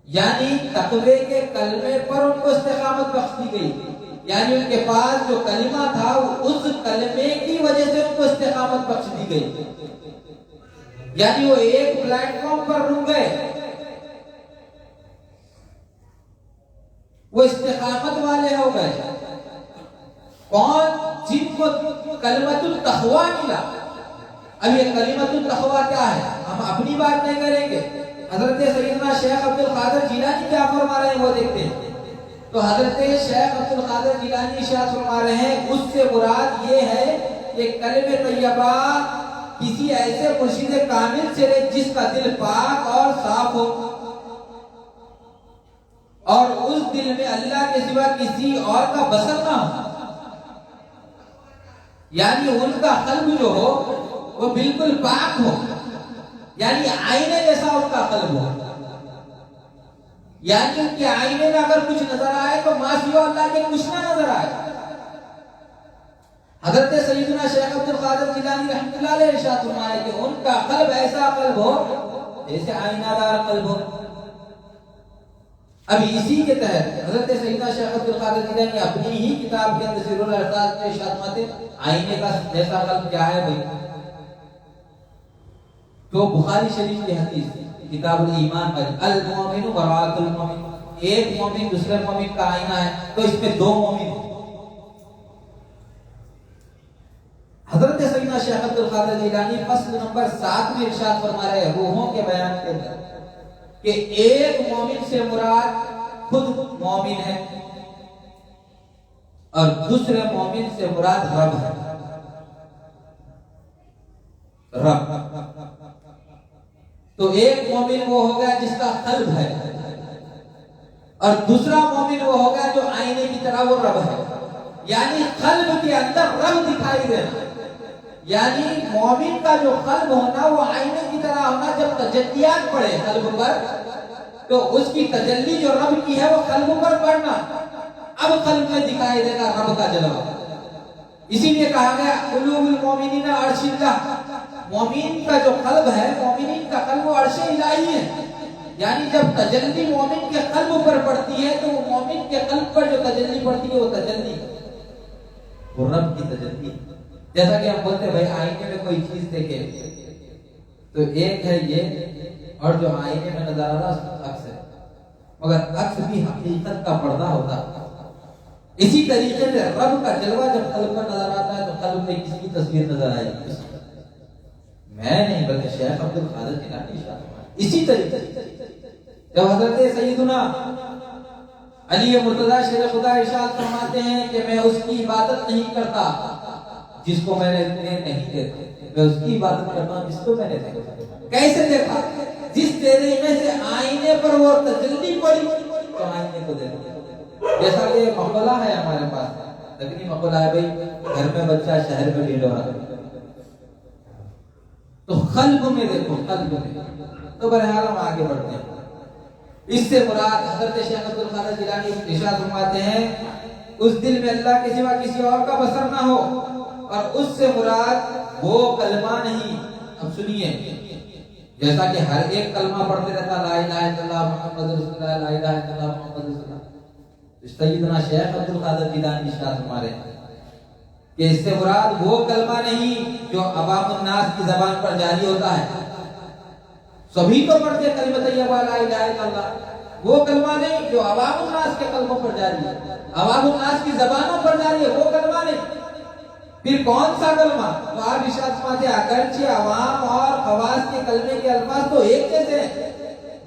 یعنی تقوی کے کلمے پر ان کو استقامت بخش دی گئی، یعنی ان کے پاس جو کلمہ تھا اس کلمے کی وجہ سے ان کو استقامت بخش دی گئی، یعنی وہ ایک پلیٹ فارم پر رک گئے، وہ استقامت والے ہو گئے۔ کون؟ جن کو کلمۃ التقویٰ ملا۔ اب یہ کلمۃ التقویٰ کیا ہے؟ ہم اپنی بات نہیں کریں گے، حضرت سیدنا شیخ عبد القادر جیلانی کیا فرما رہے ہیں وہ دیکھتے ہیں۔ تو حضرت شیخ عبد القادر جیلانی ارشاد فرما رہے ہیں اس سے مراد یہ ہے کہ کلمہ طیبہ کسی ایسے مرشد کامل سے لے جس کا دل پاک اور صاف ہو، اور اس دل میں اللہ کے سوا کسی اور کا بسر نہ ہو، یعنی ان کا قلب جو ہو وہ بالکل پاک ہو، یعنی آئینے جیسا ان کا قلب ہو، یعنی ان کے آئینے میں اگر کچھ نظر آئے تو ما سوا اللہ کے کچھ نہ نظر آئے۔ حضرت سیدنا شیخ عبد القادر جیلانی رحمۃ اللہ علیہ ارشاد فرمایا کہ ان کا قلب ایسا قلب ہو جیسے آئینہ دار قلب ہو۔ اب اسی کے تحت حضرت سیدنا شیخ عبد القادر جیلانی اپنی ہی کتاب کے اندر سر الاسرار میں ارشاد فرماتے آئینے کا جیسا قلب کیا ہے بھائی؟ تو بخاری شریف کی حدیث کتاب الایمان میں المؤمن مرآۃ المؤمن، ایک مومن دوسرے مومن کا آئینہ ہے، تو اس میں دو مومن۔ حضرت سیدنا شیخ عبد القادر جیلانی فصل نمبر 7 میں ارشاد فرما رہے ہیں روحوں کے بیان کے اندر کہ ایک مومن سے مراد خود مومن ہے اور دوسرے مومن سے مراد رب ہے. رب تو ایک مومن وہ ہو گیا جس کا قلب ہے اور دوسرا مومن وہ ہو گیا جو آئینے کی طرح وہ رب ہے. یعنی قلب کے اندر رب دکھائی دینا, یعنی مومن کا جو قلب ہونا وہ آئینے کی طرح ہونا. جب تجلیات پڑے قلب پر تو اس کی تجلی جو رب کی ہے وہ قلب پر پڑنا, اب قلب میں دکھائی دے گا رب کا جلوہ. اسی لیے کہا گیا قلوب المومنین عرش اللہ, مومن کا جو قلب ہے, مومنین کا قلب وہ عرش الہی ہے. یعنی جب تجلی مومن کے قلب پر پڑتی ہے تو وہ مومن کے قلب پر جو تجلی پڑتی ہے وہ تجلی وہ رب کی تجلی. جیسا کہ ہم بولتے ہیں بھائی آئینے میں کوئی چیز دیکھے تو ایک ہے یہ, اور جو آئینے میں نظر آ رہا عکس ہے, مگر عکس بھی حقیقت کا پردہ ہوتا. اسی طریقے سے رب کا جلوہ جب قلب پر نظر آتا ہے تو قلب میں کس کی تصویر نظر آئے گی؟ میں نہیں بلکہ شیخ عبد القادر جیلانی ارشاد. اسی طریقے جب حضرت سیدنا علی مرتضیٰ شیر خدا ارشاد فرماتے ہیں کہ میں اس کی عبادت نہیں کرتا جس کو میں نے نہیں دیکھا, میں اس کی عبادت کرتا ہوں جس کو میں نے دیکھا. کیسے دیکھا؟ جس تیرے میں سے آئینے پر وہ تجلی پڑی تو آئینے کو دیکھا. جیسا کہ مقولہ ہے ہمارے پاس, تکنی مقولہ ہے بھائی گھر میں بچہ شہر میں ڈھیل ہو رہا تو قلب میں دیکھو, قلب میں. تو بہرحال ہم آگے بڑھتے ہیں. اس سے مراد حضرت شیخ عبد القادر جیلانی ارشاد فرماتے ہیں اس دل میں اللہ کے سوا کسی اور کا بسر نہ ہو, اور اس سے مراد وہ کلمہ نہیں. اب سنیے, جیسا کہ ہر ایک کلمہ پڑھتے رہتا لا الہ الا اللہ محمد رسول اللہ, لا الہ الا اللہ محمد رسول اللہ. سیدنا شیخ عبد القادر جیلانی ارشاد فرما رہے ہیں کہ اس سے مراد وہ کلمہ نہیں جو عوام الناس کی زبان پر جاری ہوتا ہے. سبھی تو پڑھتے کلمہ طیبہ لا الہ الا اللہ, وہ کلمہ نہیں جو عوام الناس کے قلبوں پر جاری ہے, عوام الناس کی زبانوں پر جاری ہے, وہ کلمہ نہیں. پھر کون سا کلمہ؟ تو آپ ارشاد فرماتے ہیں اگرچہ عوام اور خواص کے کلمے کے الفاظ تو ایک جیسے ہیں,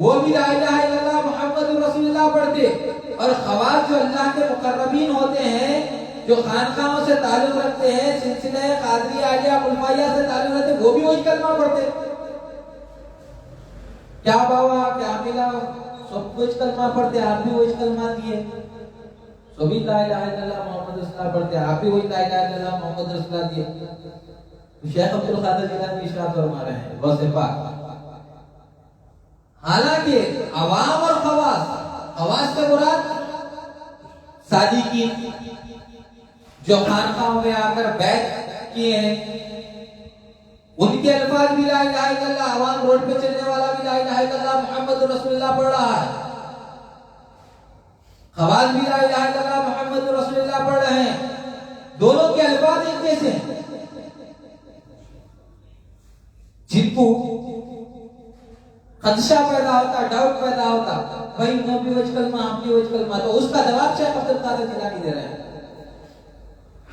وہ بھی لا الہ الا اللہ محمد رسول اللہ پڑھتے, اور خواص جو اللہ کے مقربین ہوتے ہیں, جو خانقاہوں سے تعلق رکھتے ہیں, سلسلہ قادری عالیہ خلفائیہ سے تعلق رکھتے ہیں, وہ بھی وہی کلمہ پڑھتے. کیا باوا کیا ملا, سب کچھ کلمہ پڑھتے, آپ بھی وہی کلمہ دیے. سبھی لا الہ الا اللہ محمد رسول اللہ پڑھتے, آپ بھی وہی لا الہ الا اللہ محمد رسول اللہ دیے. شیخ عبد القادر جیلانی ارشاد فرما رہے ہیں غوث پاک, حالانکہ عوام اور خواص, خواص سے مراد صادقین جو خانقاہوں میں آ کر بیعت کیے ہیں, ان کے الفاظ بھی لا الہ الا اللہ, عوام روڈ پہ چلنے والا بھی لا الہ الا اللہ محمد رسول اللہ پڑھ رہا ہے, خواص بھی لا الہ الا اللہ محمد رسول اللہ پڑھ رہے ہیں. دونوں کے الفاظ ایک جیسے ہیں. جن کو خدشہ پیدا ہوتا, ڈاؤٹ پیدا ہوتا, بھائی وہ بھی وجہ کلمہ ہم بھی وجہ کلمہ, تو اس کا جواب شیخ عبد القادر جیلانی دے رہے ہیں.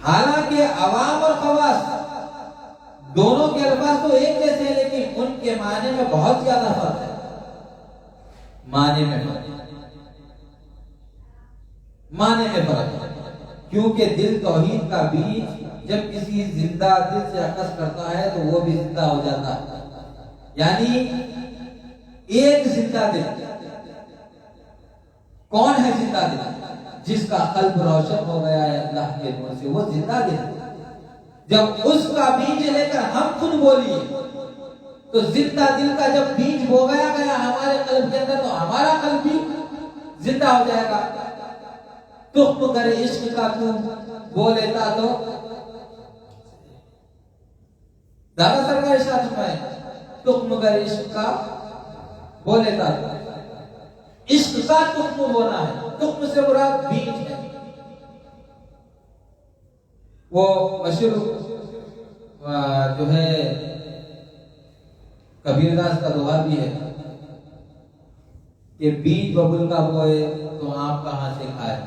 حالانکہ عوام اور خواص دونوں کے الفاظ تو ایک جیسے ہیں, لیکن ان کے معنی میں بہت زیادہ فرق ہے. معنی میں فرق ہے, کیونکہ دل توحید کا بیج جب کسی زندہ دل سے عکس کرتا ہے تو وہ بھی زندہ ہو جاتا ہے. یعنی ایک زندہ دل, کون ہے زندہ دل؟ جس کا قلب روشن ہو گیا ہے اللہ کے نور سے, وہ زندہ دل. جب اس کا بیج لے کر ہم خود بولیے تو زندہ دل کا جب بیج بو گیا ہمارے قلب کے اندر, تو ہمارا قلب بھی زندہ ہو جائے گا. تخم گر عشق کا تو بو لیتا تو دادا سرکار ارشاد فرمائے, تخم گر عشق کا بو لیتا تو, عشق کا تخم بونا ہے. تخم سے مراد بیج ہے. وہ مشہور جو ہے کبیر داس کا دوہا بھی ہے کہ بیج ببل کا بوئے تو آپ کہاں سے کھائے.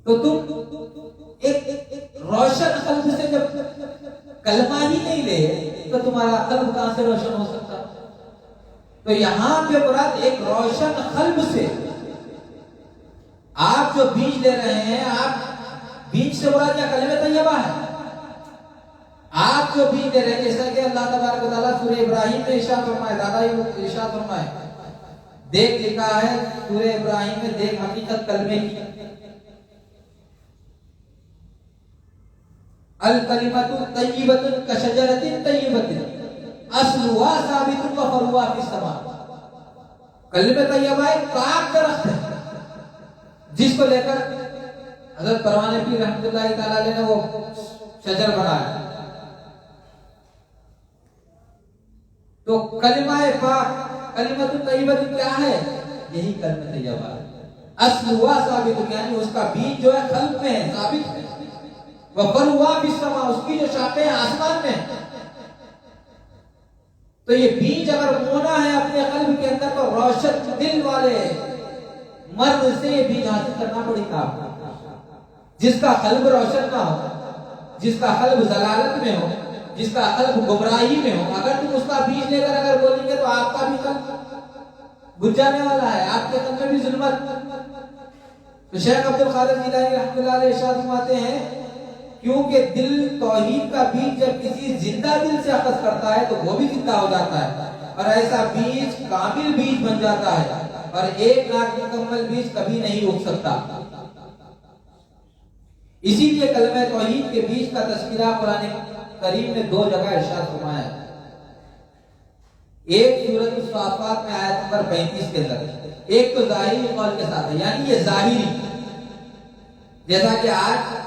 تو تم ایک روشن قلب سے جب کلمہ ہی نہیں لے تو تمہارا قلب کہاں سے روشن ہو سکتا؟ تو یہاں پہ مراد ایک روشن قلب سے آپ جو بیج لے رہے ہیں، آپ بیج سے مراد کیا کلمہ طیبہ ہے؟ آپ جو بیج لے رہے ہیں، جیسا کہ اللہ تبارک و تعالیٰ سورہ ابراہیم میں ارشاد فرمائے، دادا ارشاد فرمائے، دیکھ لکھا ہے سورہ ابراہیم میں، دیکھ حقیقت کلمے کی، الکلمۃ طیبۃ کشجرۃ طیبۃ اصلها ثابت وفرعها فی السماء۔ کلمہ طیبہ ایک پاک درخت ہے جس کو لے کر حضرت پروان پیر رحمۃ اللہ تعالی علیہ نے وہ شجر بنایا۔ تو کلمہ پاک، کلمۃ طیبۃ کیا ہے؟ یہی کلمہ طیبہ ہے۔ اصلها ثابت، یعنی اس کا بیج جو ہے قلب میں ہے، ثابت ہے۔ وفرعها فی السماء، اس کی جو شاخیں ہیں آسمان میں۔ تو یہ بیج اگر بونا ہے اپنے قلب کے اندر تو روشن دل والے مرد سے یہ بیج حاصل کرنا پڑے گا۔ جس کا قلب روشن نہ ہو، جس کا قلب ضلالت میں ہو، جس کا قلب گمراہی میں ہو، اگر تم اس کا بیج لے کر اگر بولیں گے تو آپ کا بھی قلب بجھ جانے والا ہے، آپ کے قلب میں بھی ظلمت۔ تو شیخ عبد القادر جیلانی رحمۃ اللہ علیہ ارشاد فرماتے ہیں، کیونکہ دل توحید کا بیج جب کسی زندہ دل سے اخذ کرتا ہے تو وہ بھی زندہ ہو جاتا ہے، اور ایسا بیج کامل بیج بن جاتا ہے، اور ایک لاکھ مکمل بیج کبھی نہیں اگ سکتا۔ اسی لیے کلمہ توحید کے بیج کا تذکرہ قرآن کریم نے دو جگہ ارشاد فرمایا ہے۔ ایک سورۃ الصافات میں آیت نمبر 35 کے اندر، ایک تو ظاہری قول کے ساتھ ہے، یعنی یہ ظاہری، جیسا کہ آج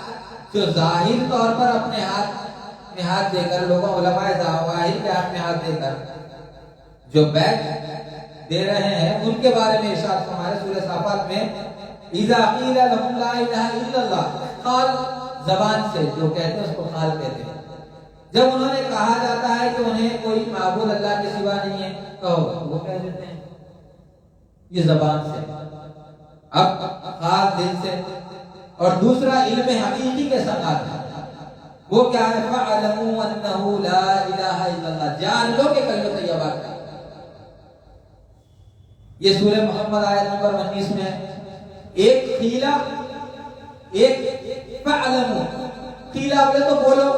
جو ظاہر طور پر اپنے ہاتھ میں ہاتھ دے کر لوگوں علماء ظاہر کے ہاتھ میں ہاتھ دے کر جو بیعت دے رہے ہیں، ان کے بارے میں ارشاد فرمایا سورہ صافات میں، اذا قیل لهم لا الہ الا اللہ، قال زبان سے جو کہتے ہیں اس کو قال کہتے ہیں، جب انہوں نے کہا جاتا ہے کہ انہیں کوئی معبود اللہ کے سوا نہیں ہے تو وہ کہہ دیتے ہیں یہ زبان سے، اب خاص دل سے۔ اور دوسرا علم حقیقی کے ساتھ ہے، وہ کیا ہے؟ فَعَلَمُوا أَنَّهُ لَا إِلَهَ إِلَّا اللَّهُ، جان لو کہ کلمہ طیبہ ہے۔ یہ سورہ محمد آیت نمبر 19 میں ایک قیلہ، ایک فَعَلَمُوا، قیلہ بولے تو بولو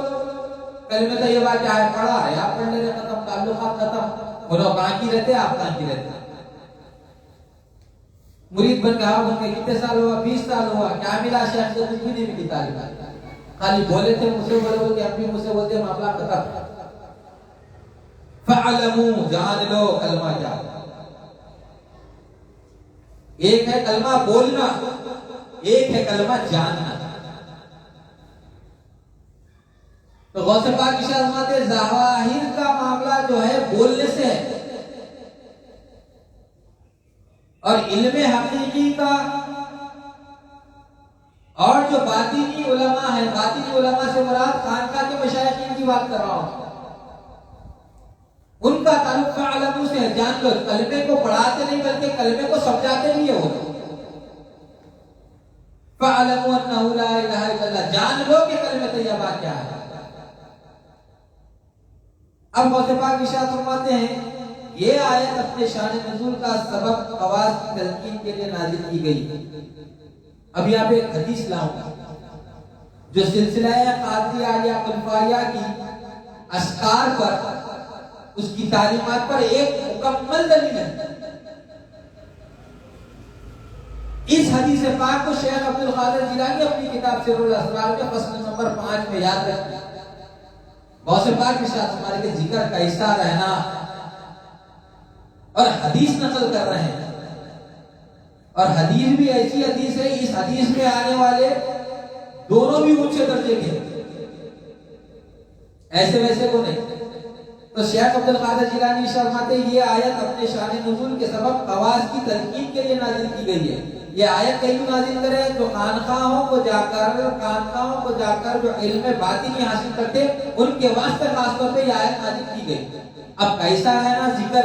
کلمہ طیبہ کیا ہے، پڑھا ہے آپ پڑھ لے، ختم، تعلقات ختم، بولو کہاں کی رہتے آپ کہاں کی رہتے۔ مرید بن گیا ان میں کتنے سال ہوا؟ 20 سال ہوا، کیا ملا؟ شیخ سے کچھ بھی نہیں ملی تعلیم، خالی بولے تھے مجھ سے بولے کہ اپنی مجھ سے بولتے معاملہ ختم۔ فَعَلَمُوا، جان لو کلمہ کیا۔ ایک ہے کلمہ بولنا، ایک ہے کلمہ جاننا۔ تو غوث پاک ارشاد فرماتے ہیں ظواہر کا معاملہ جو ہے بولنے سے ہے، اور علم حقیقی کا اور جو باطنی علماء ہیں، باطنی علماء سے مراد خانقاہ کے مشائخین کی بات کر رہا ہوں، ان کا تعلق فعلموا سے ہے، جان لو۔ کلمے کو پڑھاتے نہیں بلکہ کلمے کو سمجھاتے بھی ہے وہ۔ فعلموا انہ لا الہ الا اللہ، جان لو کہ کلمہ طیبہ کیا ہے۔ اب غوث پاک ارشاد فرماتے ہیں یہ آیت اپنے شان نزول کا سبب خواص کی تلقین کے لیے نازل کی گئی۔ اب یہاں پہ ایک حدیث لاؤں گا جو سلسلہ قادریہ خلفائیہ کی اشعار پر، اس کی تعلیمات پر ایک مکمل دلیل ہے۔ اس حدیث پاک کو شیخ عبد القادر جیلانی اپنی کتاب سر الاسرار میں فصل نمبر 5 میں یاد رکھیں۔ غوث پاک ارشاد فرماتے کہ ذکر کا حصہ رہنا اور حدیث نقل کر رہے ہیں، اور حدیث بھی ایسی حدیث ہے، اس حدیث میں آنے والے دونوں بھی اونچے درجے کے، ایسے ویسے کو نہیں۔ تو شیخ عبد القادر جیلانی فرماتے ہیں یہ آیت اپنے شان نزول کے سبب خواص کی تلقین کے لیے نازل کی گئی ہے۔ یہ آیت کہیں نازل کرے جو خانقاہوں کو جا کر جو علم باطنی حاصل کرتے ان کے واسطے خاص طور پہ یہ آیت نازل کی گئی۔ اب کیسا ہے نا ذکر،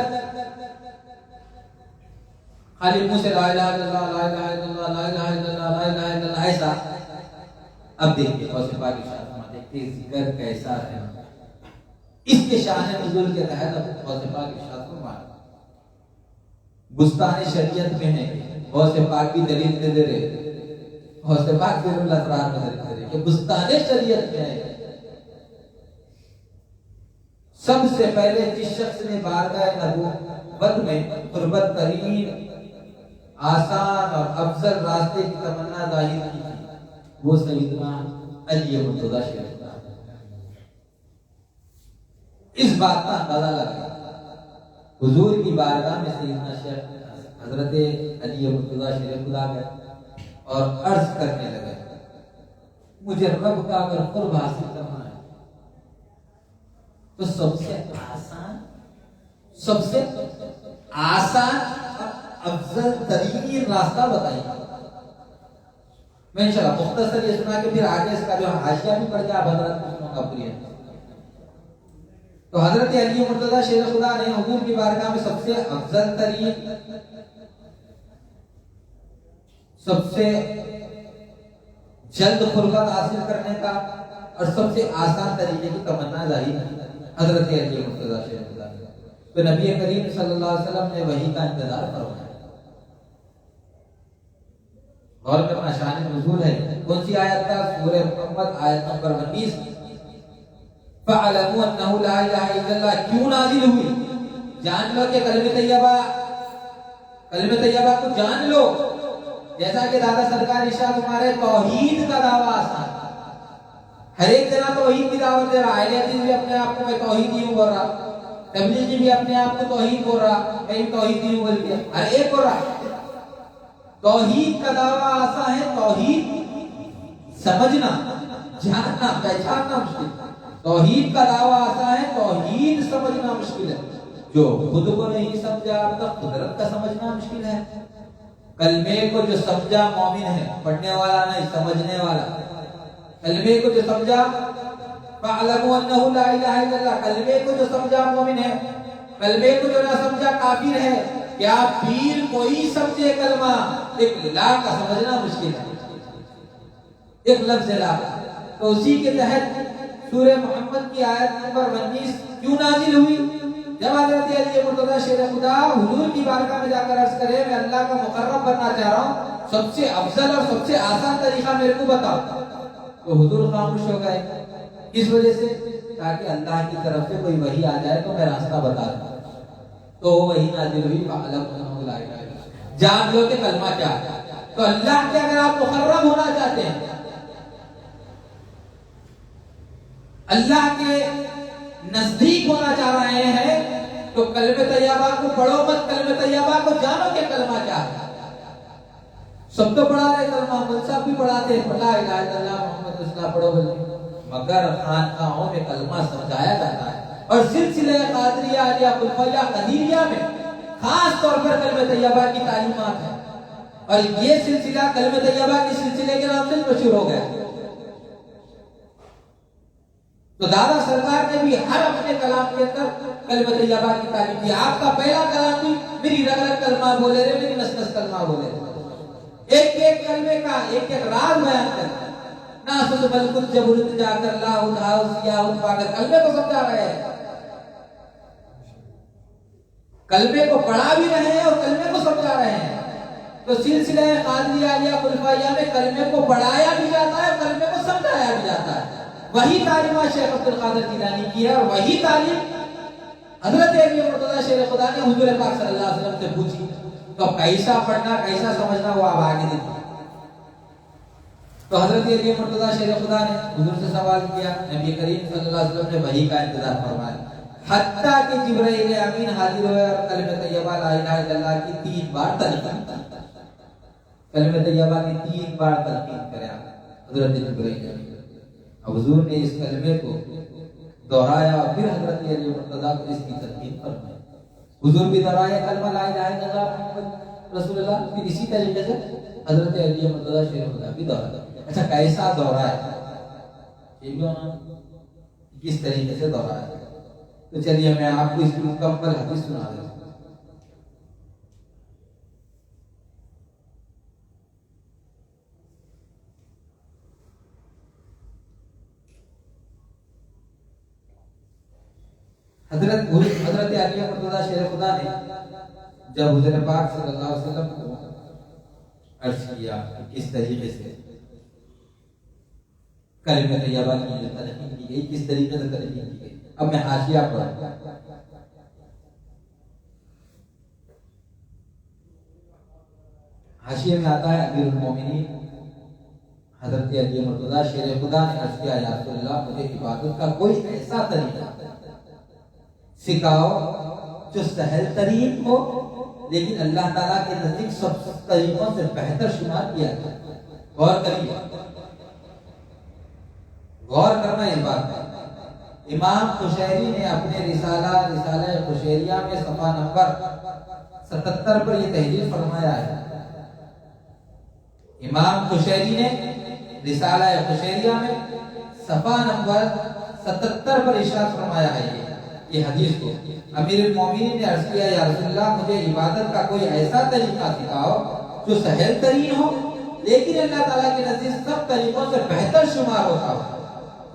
خالی منہ سے لا الہ الا اللہ لا الہ الا اللہ لا الہ الا اللہ لا الہ الا اللہ ایسا، اب دیکھیے غوث پاک ارشاد فرماتے ہیں کہ ذکر کیسا ہے، اس کے شان نزول کے تحت اب غوث پاک ارشاد فرماتے گستان شریعت میں ہے، غوث پاک کی دلیل دے رہے، غوث پاک کے الاسرار میں دلیل دے رہے کہ گستان شریعت میں ہے۔ سب سے پہلے جس شخص نے بارگاہ نبوت میں قربت ترین آسان اور افضل راستے کی تمنا ظاہر کی تھی وہ سیدنا علی مرتضیٰ شیخ خدا۔ اس بات کا اندازہ لگا حضور کی بارگاہ میں سیدنا شیخ حضرت علی مرتضیٰ شیخ خدا گئے اور عرض کرنے لگے مجھے رب کا اگر قرب حاصل کرنا ہے تو سب سے آسان افضل ترین راستہ بتائیے۔ میں انشاءاللہ مختصر یہ سنا کہ پھر آگے اس کا جو حاشیہ بھی پڑھ کے آپ حضرت کا پوری ہے۔ تو حضرت علی مرتضیٰ شیخ خدا نے حضور کی بارگاہ میں سب سے افضل ترین، سب سے جلد قربت حاصل کرنے کا اور سب سے آسان طریقے کی تمنا ظاہر کی حضرت علی مرتضیٰ شیخ خدا نے۔ تو نبی کریم صلی اللہ علیہ وسلم نے وحی کا انتظار فرمایا۔ غور کرنا شان نزول ہے کون سی آیت کا؟ سورہ محمد آیت نمبر 19 فَعَلَمُوا أَنَّهُ لَا إِلَهَ إِلَّا اللَّهُ کیوں نازل ہوئی؟ جان لو کہ کلمہ طیبہ کو جان لو، جیسا کہ دادا سرکار ارشاد ہمارے توحید کا دعویٰ آسان، ہر ایک جنا توحید کی دعوت دے رہا ہے، اہل حدیث بھی اپنے آپ کو میں توحیدی ہوں بول رہا، تبلیغی بھی اپنے آپ کو توحید بول رہا، میں توحیدی ہوں بول دیا، ہر ایک بول رہا۔ توحید کا دعویٰ آسان ہے، توحید سمجھنا جاننا پہچاننا مشکل، توحید کا دعویٰ آسان ہے، توحید سمجھنا مشکل ہے۔ جو خود کو نہیں سمجھا اپنا قدرت کا سمجھنا مشکل ہے۔ کلمے کو جو سمجھا مومن ہے، پڑھنے والا نہیں سمجھنے والا۔ کلمے کو جو سمجھا فَعْلَمُوا أَنَّهُ لَا إِلَهَ إِلَّا اللَّهُ، کلمے کو جو سمجھا مومن ہے، کلمے کو جو نہ سمجھا کافر ہے۔ کیا پیر کوئی سمجھے کلمہ، ایک لا کا سمجھنا مشکل ہے، ایک لفظ لا۔ تو اسی کے تحت سورہ محمد کی آیت نمبر 19 کیوں نازل ہوئی؟ جب حضرت علی مرتضیٰ شیخ خدا حضور کی بارگاہ میں جا کر عرض کرے میں اللہ کا مقرب بننا چاہ رہا ہوں، سب سے افضل اور سب سے آسان طریقہ میرے کو بتاؤ، تو حضور خاموش ہو گئے۔ کس وجہ سے؟ تاکہ اللہ کی طرف سے کوئی وحی آ جائے تو میں راستہ بتا دوں۔ تو وہی نازل ہوئی فَعَلَمُوا لَا إِلَهَ إِلَّا اللَّهُ، جان لو کہ کلمہ کیا ہے۔ تو اللہ کے اگر آپ مقرب ہونا چاہتے ہیں، اللہ کے نزدیک ہونا چاہ رہے ہیں، تو کلمہ طیبہ کو پڑھو مت، کلمہ طیبہ کو جانو کہ کلمہ کیا ہے۔ سب تو پڑھا رہے کلمہ، مولوی بھی پڑھاتے ہیں لا الہ الا اللہ محمد رسول اللہ پڑھو بولے، مگر خانقاہوں میں کلمہ سمجھایا جاتا ہے۔ اور سلسلہ قادریہ علیہ خلفیہ قدیریہ میں خاص طور پر کلمہ طیبہ کی تعلیمات ہیں، اور یہ سلسلہ کلمہ طیبہ کے سلسلے کے نام سے مشہور ہو گیا۔ تو دادا سرکار نے بھی ہر اپنے کلام کے اندر کلمہ طیبہ کی تعلیم دی۔ آپ کا پہلا کلام بھی میری رگ رگ کلمہ بولے رہے، میری نس نس کلمہ بولے رہے، ایک ایک کلمے کا ایک ایک راز بیان کرنا۔ ناسد ملکت جبرت جا کر لا اٹھاؤ سیاہت پا کر کلمے کو سمجھا رہے ہیں، کلمے کو پڑھا بھی رہے ہیں اور کلمے کو سمجھا رہے ہیں۔ تو سلسلہ قادریہ علیہ خلفیہ میں کلمے کو پڑھایا بھی جاتا ہے، کلمے کو سمجھایا بھی جاتا ہے۔ وہی تعلیمات شیخ عبد القادر جیلانی کی ہے، اور وہی تعلیم حضرت علی مرتضیٰ شیخ خدا نے حضور پاک صلی اللہ علیہ وسلم سے پوچھی۔ تو کیسا پڑھنا کیسا سمجھنا وہ آپ آگے دیکھیں۔ تو حضرت علی مرتضیٰ شیخ خدا نے حضور سے سوال کیا، نبی کریم صلی اللہ علیہ وسلم نے وحی کا انتظار فرمایا، حتیٰ کہ جبرائیل امین حاضر ہوئے اور کلمہ طیبہ لا الہ الا اللہ کی 3 بار تلقین، کلمہ طیبہ کی 3 بار تلقین کرے حضرت جبرائیل امین۔ اب حضور نے اس کلمے کو دہرایا اور پھر حضرت علی مرتضیٰ کو اس کی تلقین فرمائی۔ حضور بھی دہرایا کلمہ لا الہ الا اللہ محمد رسول اللہ، پھر اسی طریقے سے حضرت علی مرتضیٰ شیخ خدا بھی دہرایا۔ اچھا کیسا دہرایا، یہ بھی ہونا کس طریقے سے دہرایا؟ تو چلیے میں آپ کو اس کی مکمل حدیث سنا دیتا ہوں۔ حضرت علی مرتضیٰ شیر خدا نے جب حضور پاک صلی اللہ علیہ وسلم کو عرض کیا کس طریقے سے کلمہ طیبہ کی تلقین کی گئی، کس طریقے سے تلقین کی گئی، اب میں حاشیہ پڑھوں. حاشیے میں آتا ہے امیر المومنین حضرت علی مرتضیٰ شیر خدا نے عرض کیا یا رسول اللہ مجھے عبادت کا کوئی ایسا طریقہ سکھاؤ جو سہل ترین ہو لیکن اللہ تعالیٰ کے نزدیک سب طریقوں سے بہتر شمار کیا جائے. غور کریے، غور کرنا اس بات میں. امام قشیری نے اپنے رسالہ قشیریہ میں صفحہ نمبر 77 پر یہ تحریر فرمایا ہے. امام قشیری نے رسالہ قشیریہ میں صفحہ نمبر 77 پر ارشاد فرمایا ہے یہ حدیث کو. امیر المومنین نے عرض کیا یا رسول اللہ مجھے عبادت کا کوئی ایسا طریقہ سکھاؤ جو سہل ترین ہو لیکن اللہ تعالیٰ کے نزدیک سب طریقوں سے بہتر شمار ہوتا ہو.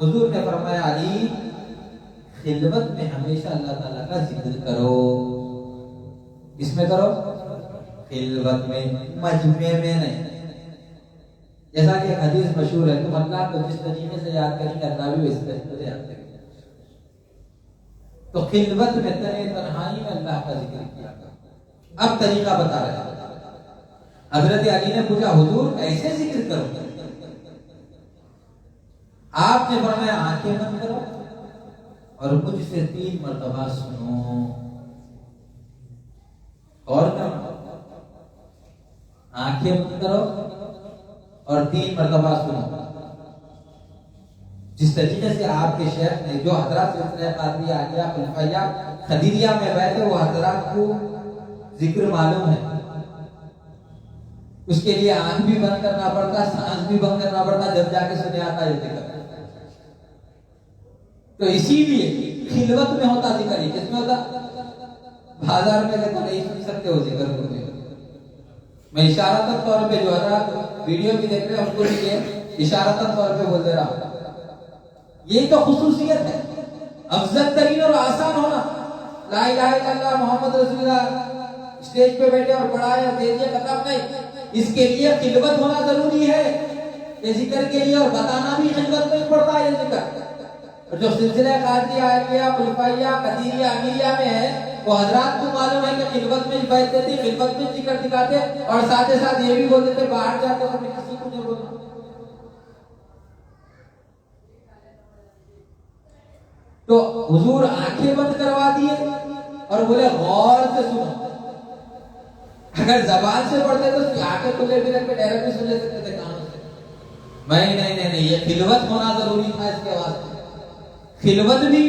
حضور نے فرمایا علی خلوت میں ہمیشہ اللہ تعالیٰ کا ذکر کرو. اس میں کرو خلوت میں، مجمع میں نہیں. جیسا کہ ایک حدیث مشہور ہے تم اللہ کو جس طریقے سے یاد کریں گے اللہ بھی اسی طریقے سے یاد کریں گے. تو خلوت میں تنہائی میں اللہ کا ذکر کیا. اب طریقہ بتا رہے ہیں. حضرت علی نے پوچھا حضور کیسے ذکر کرو؟ آپ نے فرمایا آنکھیں بند کرو اور مجھ سے 3 مرتبہ سنو. اور آنکھیں بند کرو اور 3 مرتبہ سنو. جس طریقے سے آپ کے شیخ نے جو حضرات سلسلہ قادریہ عالیہ خلفائیہ خدیریہ میں بیٹھے وہ حضرات کو ذکر معلوم ہے. اس کے لیے آنکھ بھی بند کرنا پڑتا، سانس بھی بند کرنا پڑتا، جب جا کے سنے آتا ہے ذکر. تو اسی لیے خلوت میں ہوتا ذکر. ہی کس میں ہوتا؟ بازار میں تو نہیں سن سکتے ہو ذکر کو. میں اشارتاً طور پہ جو حضرات ویڈیو بھی دیکھ رہے ہیں ان کو بھی اشارتاً طور پہ بول دے رہا ہوں. یہ تو خصوصیت ہے افضل ترین اور آسان ہونا. لا الہ الا اللہ محمد رسول اللہ اسٹیج پہ بیٹھے اور پڑھائے اور دے دیا ختم نہیں. اس کے لیے خلوت ہونا ضروری ہے یہ ذکر کے لیے، اور بتانا بھی خلوت میں پڑتا ہے یہ ذکر. اور جو سلسلہ قادریہ عالیہ خلفائیہ قدیریہ امیریہ میں ہے وہ حضرات کو معلوم ہے کہ خلوت میں بیٹھتے تھے، خلوت میں ذکر دکھاتے اور ساتھ ساتھ یہ بھی بولتے تھے باہر جاتے تو کسی کو نہیں بولنا. تو حضور آنکھیں بند کروا دیے اور بولے غور سے سنو. اگر زبان سے پڑھتے تو آنکھیں کھلے بھی رکھ کے ڈائریکٹ بھی سن لے سکتے تھے کانوں سے. نہیں یہ خلوت ہونا ضروری تھا. اس کے واسطے خلوت بھی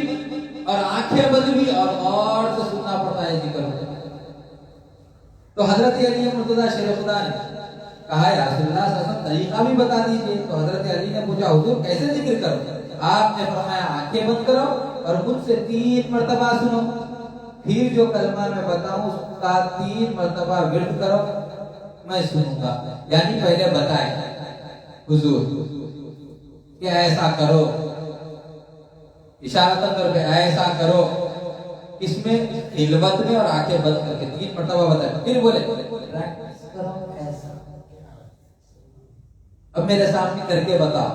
اور آنکھیں بند بھی اور غور سے سننا پڑتا ہے ذکر. تو حضرت علی مرتضیٰ شیر خدا نے کہا یا رسول اللہ صلی اللہ علیہ وسلم طریقہ بھی بتا دیجیے. تو حضرت علی نے پوچھا حضور کیسے ذکر کرو؟ آپ نے فرمایا آنکھیں بند کرو اور مجھ سے 3 مرتبہ سنو. پھر جو کلمہ میں بتاؤں اس کا 3 مرتبہ ورد کرو میں سنوں گا. یعنی پہلے بتائے حضور کہ ایسا کرو، اشارہ کر کے ایسا کرو. اس میں خلوت میں اور آنکھیں بند کر کے 3 مرتبہ بتائے. پھر بولے پریکٹس کرو ایسا. اب میرے سامنے کر کے بتا.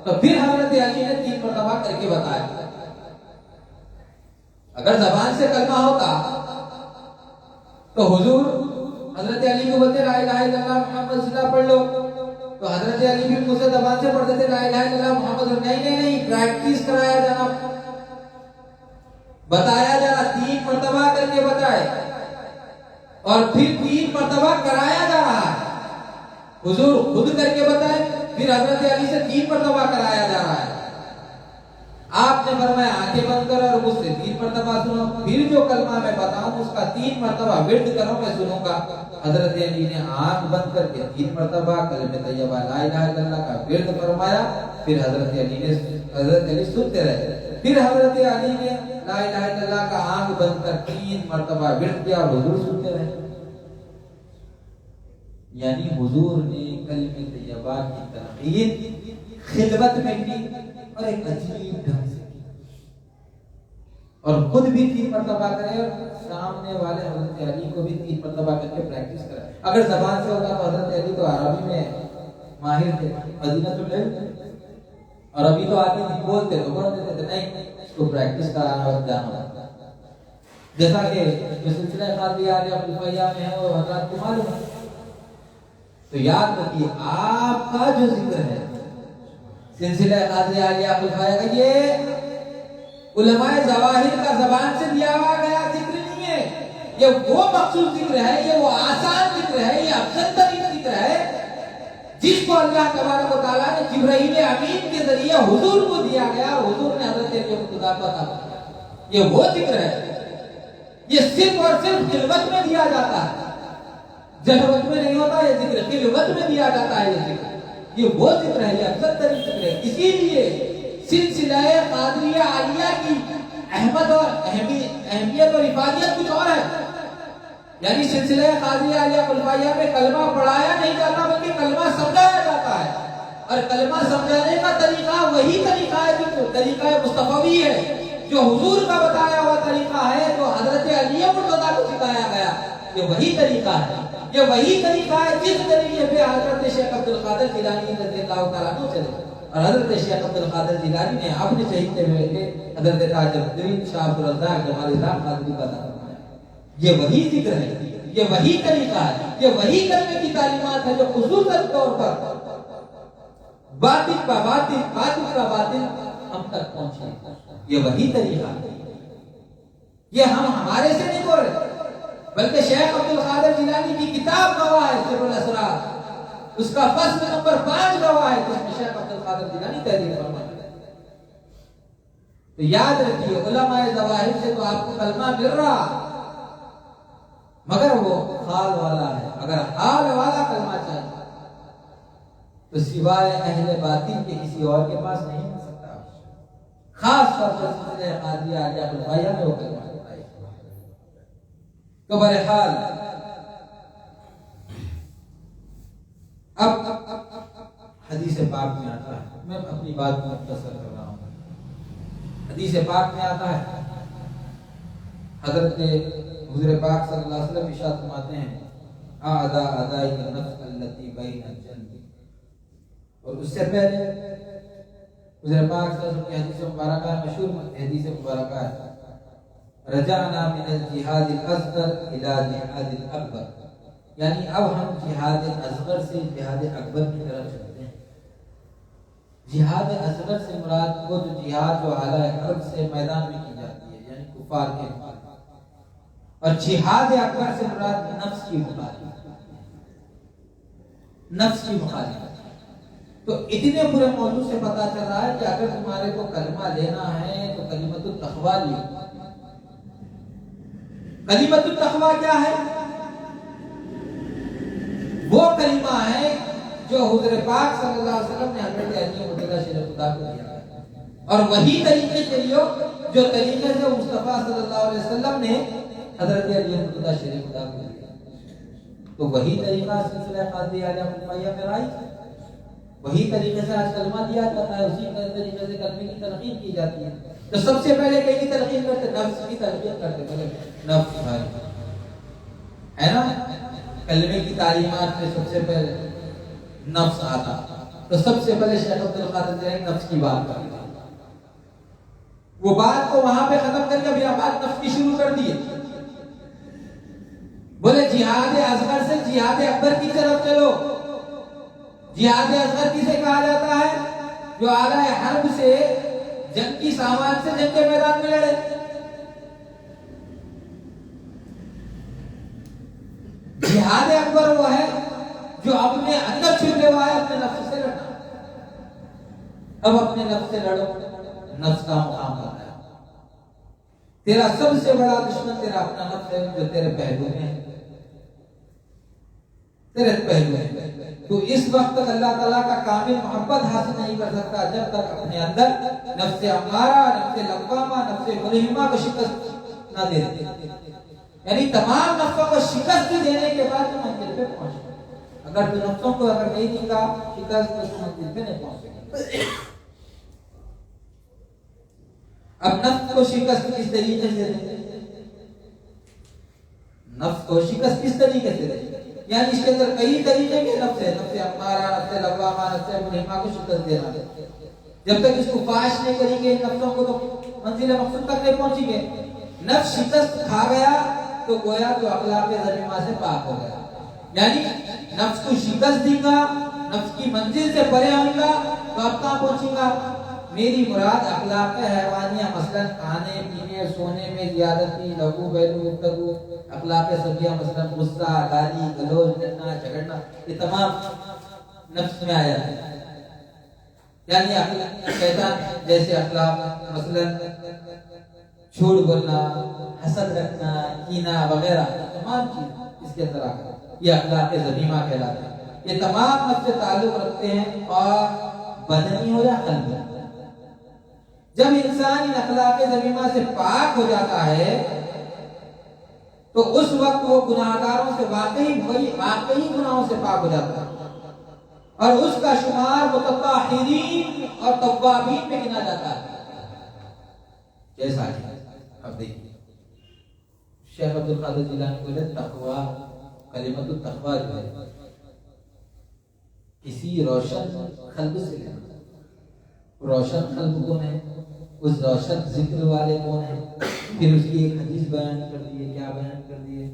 تو پھر حضرت علی نے 3 مرتبہ کر کے بتایا. اگر زبان سے کلمہ ہوتا تو حضور حضرت علی کو بولتے لا الہ الا اللہ محمد رسول اللہ پڑھ لو. تو حضرت علی بھی مجھ سے زبان سے پڑھتے تھے لا الہ الا اللہ محمد رسول اللہ. نہیں پریکٹس کرایا جانا، بتایا جانا. 3 مرتبہ کر کے بتائے اور پھر 3 مرتبہ کرایا جا رہا ہے. حضور خود کر کے بتائے پھر حضرت علی سے 3 مرتبہ کرایا جا رہا ہے. آپ نے فرمایا آنکھیں بند کرو اور مجھ سے 3 مرتبہ سنو. پھر جو کلمہ میں بتاؤں اس کا 3 مرتبہ ورد کرو میں سنوں گا. حضرت علی نے آنکھ بند کر کے 3 مرتبہ کلمہ طیبہ لا الہ الا اللہ کا ورد فرمایا. پھر حضرت علی سنتے رہے. پھر حضرت علی نے لا الہ الا اللہ کا آنکھ بند کر 3 مرتبہ ورد کیا اور حضور سنتے رہے. یعنی حضور نے کلمہ طیبہ کی تلقین خلوت میں کی اور ایک عجیب ڈھنگ سے کی. اور خود بھی 3 مرتبہ کرے اور سامنے والے حضرت علی کو بھی 3 مرتبہ کر کے پریکٹس کرے. اگر زبان سے ہوتا تو حضرت علی تو عربی میں ماہر تھے، مدینہ تو عربی تو آتی تھی، بولتے تو بول دیتے تھے، نہیں اس کو پریکٹس کرانا اور جانا ہوتا. جیسا کہ جو سلسلہ قادریہ ابوالفیاء میں ہے وہ حضرات کو معلوم ہے. تو یاد رکھیے آپ کا جو ذکر ہے سلسلہ قادریہ ابوالفیاء کا، یہ علماء ظواہر کا زبان سے دیا ہوا گیا ذکر نہیں ہے. یہ وہ مخصوص ذکر ہے، یہ وہ آسان ذکر ہے، یہ افضل ترین ذکر ہے جس کو اللہ تبارک و تعالیٰ نے جبرائیل امین کے ذریعے حضور کو دیا گیا. حضور نے حضرت علی کو خدا کو عطا کیا. یہ وہ ذکر ہے، یہ صرف اور صرف خلوت میں دیا جاتا ہے، جلوت میں نہیں ہوتا. یہ ذکر خلوت میں دیا جاتا ہے. یہ ذکر، یہ وہ ذکر ہے، یہ افضل ترین ذکر ہے. اسی لیے سلسلہ قادریہ عالیہ کی احمد اور اہمیت اور افادیت کچھ اور ہے. یعنی سلسلہ قادریہ عالیہ ابوالفیاء میں کلمہ پڑھایا نہیں جاتا بلکہ کلمہ سمجھایا جاتا ہے. اور کلمہ سمجھانے کا طریقہ وہی طریقہ ہے جو طریقہ مصطفی ہے، جو حضور کا بتایا ہوا طریقہ ہے، جو حضرت علی مرتضیٰ کو سکھایا گیا. یہ وہی طریقہ ہے، یہ وہی طریقہ ہے جس طریقے پہ حضرت شیخ عبد القادر جیلانی رضی اللہ تعالیٰ عنہ چلے. اور حضرت شیخ عبد القادر جیلانی نے اپنے چہیتے ہوئے تھے حضرت تاج الدین شاہ عبد الرزاق جمال الحق قادری کا نام. یہ وہی ذکر ہے، یہ وہی طریقہ ہے، یہ وہی کلمے کی تعلیمات ہے جو خصوصاً طور پر باطل کا باطل ہم تک پہنچے. یہ وہی طریقہ ہے. یہ ہم ہمارے سے نہیں بول رہے بلکہ شیخ عبد القادر جیلانی کی کتاب گواہ ہے، سر الاسرار، اس کا فصل نمبر 5 گواہ ہے جس میں شیخ عبد القادر جیلانی تحریر فرماتے ہیں. تو یاد رکھیے علماء ظواہر سے تو آپ کو کلمہ مل رہا مگر وہ حال والا ہے. اگر حال والا کلمہ چاہیے تو سوائے اہل باطن کے کسی اور کے پاس نہیں مل سکتا. خاص طور پر سلسلہ قادریہ عالیہ ابوالفیاء میں وہ کلمہ ہوتا ہے. تو بہرحال اب حدیث پاک میں آتا ہے، میں اپنی بات کو مختصر کر رہا ہوں. حدیث پاک میں آتا ہے حضرت حضور پاک صلی اللہ علیہ وسلم ارشاد فرماتے ہیں اعداء اعداء النفس التي بين الجنب. اور اس سے پہلے حضور پاک صلی اللہ علیہ وسلم کی حدیث مبارکہ مشہور حدیث مبارکہ ہے رجعنا من الجهاد الاصغر الى جهاد الاكبر. یعنی اب ہم جہاد اصغر سے جہاد اکبر کی طرف چلتے ہیں. جہاد اصغر سے مراد وہ جو جہاد جو اعلی حرب سے میدان میں کی جاتی ہے یعنی کفار کے خلاف، اور جہاد اکبر سے مراد نفس کی مخالفت، نفس کی مخالفت. تو اتنے پورے موضوع سے پتا چل رہا ہے کہ اگر تمہارے کو کلمہ لینا ہے تو کلمۃ التقویٰ لیو. کلمۃ التقویٰ کیا ہے؟ وہ کلمہ ہے جو حضور پاک صلی اللہ علیہ وسلم نے حضرت علی مرتضیٰ شریف خدا کو دیا ہے. اور وہی طریقے چلیو جو طریقے سے مصطفیٰ صلی اللہ علیہ وسلم نے حضرت علی مرتضیٰ شریف خدا کو دیا. تو وہی طریقہ سلسلہ قادریہ عالیہ ابوالفیاء میں رائج ہے. وہی طریقے سے آج کلمہ دیا جاتا ہے، اسی طریقے سے کلمے کی تلقین کی جاتی ہے. تو سب سے پہلے کہیں کی تلقین کرتے؟ نفس کی تلقین کرتے. پہلے نفس بھائی ہے نا، کلمے کی تعلیمات میں سب سے پہلے نفس آتا. تو سب سے پہلے شیخ عبد القادر جیلانی نفس کی بات کرتے. وہ بات کو وہاں پہ ختم کر کے ابھی بات نفس کی شروع کر دی. بولے جہاد اصغر سے جہاد اکبر کی طرف چلو. جہاد اصغر کسے کہا جاتا ہے؟ جو اعلی حرب سے جنگ کی سامان سے جنگ کے میدان میں لڑے. جہاد اکبر وہ ہے جو اپنے اندر چھپے ہوا ہے اپنے نفس سے لڑنا. اب اپنے نفس سے لڑو، نفس کا مقام ہوتا ہے. تیرا سب سے بڑا دشمن تیرا اپنا نفس ہے جو تیرے پہلو میں ہے، تیرے پہلو ہے. تو اس وقت تک اللہ تعالیٰ کا کامل محبت حاصل نہیں کر سکتا جب تک اپنے اندر نفس امارہ، نفس لوامہ، نفس ملہمہ کو شکست نہ دے. یعنی تمام نفسوں کو شکست دینے کے بعد تو منزل پہ پہنچے. اگر تو نفسوں کو اگر نہیں دے گا شکست تو منزل پہ نہیں پہنچے. اب نفس کو شکست کس طریقے سے دیں؟ نفس کو شکست کس طریقے سے دیں؟ یعنی اس کے اندر کئی طریقے کے نفس ہے، نفس امارہ، نفس لوامہ، نفس ملہمہ کو شکست دینا ہے۔ جب تک اس کو فاش نہیں کریں گے نفسوں کو تو منزل مقصود تک نہیں پہنچیں گے۔ نفس شکست کھا گیا تو گویا تو اخلاق ذمیمہ سے پاک ہو گیا، یعنی نفس کو شکست دیں گا، نفس کی منزل سے پرے ہوں گا تو اب کہاں پہنچیں گا؟ میری مراد اخلاق حیوانیہ، مثلا کھانے پینے سونے میں زیادتی، لغو بیلو گفتگو، اخلاق سبیہ، مثلا غصہ، گالی گلوچ کرنا، جھگڑنا، یہ تمام نفس میں آیا ہے۔ یعنی شیطان جیسے اخلاق، مثلا جھوٹ بولنا، حسد رکھنا، کینہ وغیرہ، تمام چیز اس کے اندر آ گئی، یہ اخلاق ذمیمہ کہلاتے ہیں۔ یہ تمام نفس سے تعلق رکھتے ہیں اور بدنی ہو یا قلبی۔ جب انسان ان اخلاق ذمیمہ سے پاک ہو جاتا ہے تو اس وقت وہ گناہگاروں سے واقعی گناہوں سے پاک ہو جاتا ہے اور اس کا شمار متطہرین اور توابین میں گنا جاتا ہے۔ جیسا کہ اب دیکھیے شیخ عبد القادر جیلانی کو تقوی، کلمۃ التقوی جو ہے کسی روشن قلب سے لینا۔ روشن قلب کون ہے؟ اس روشن ذکر والے کون ہیں؟ پھر اس کی ایک حدیث بیان کر دیے، کیا بیان کر دیے؟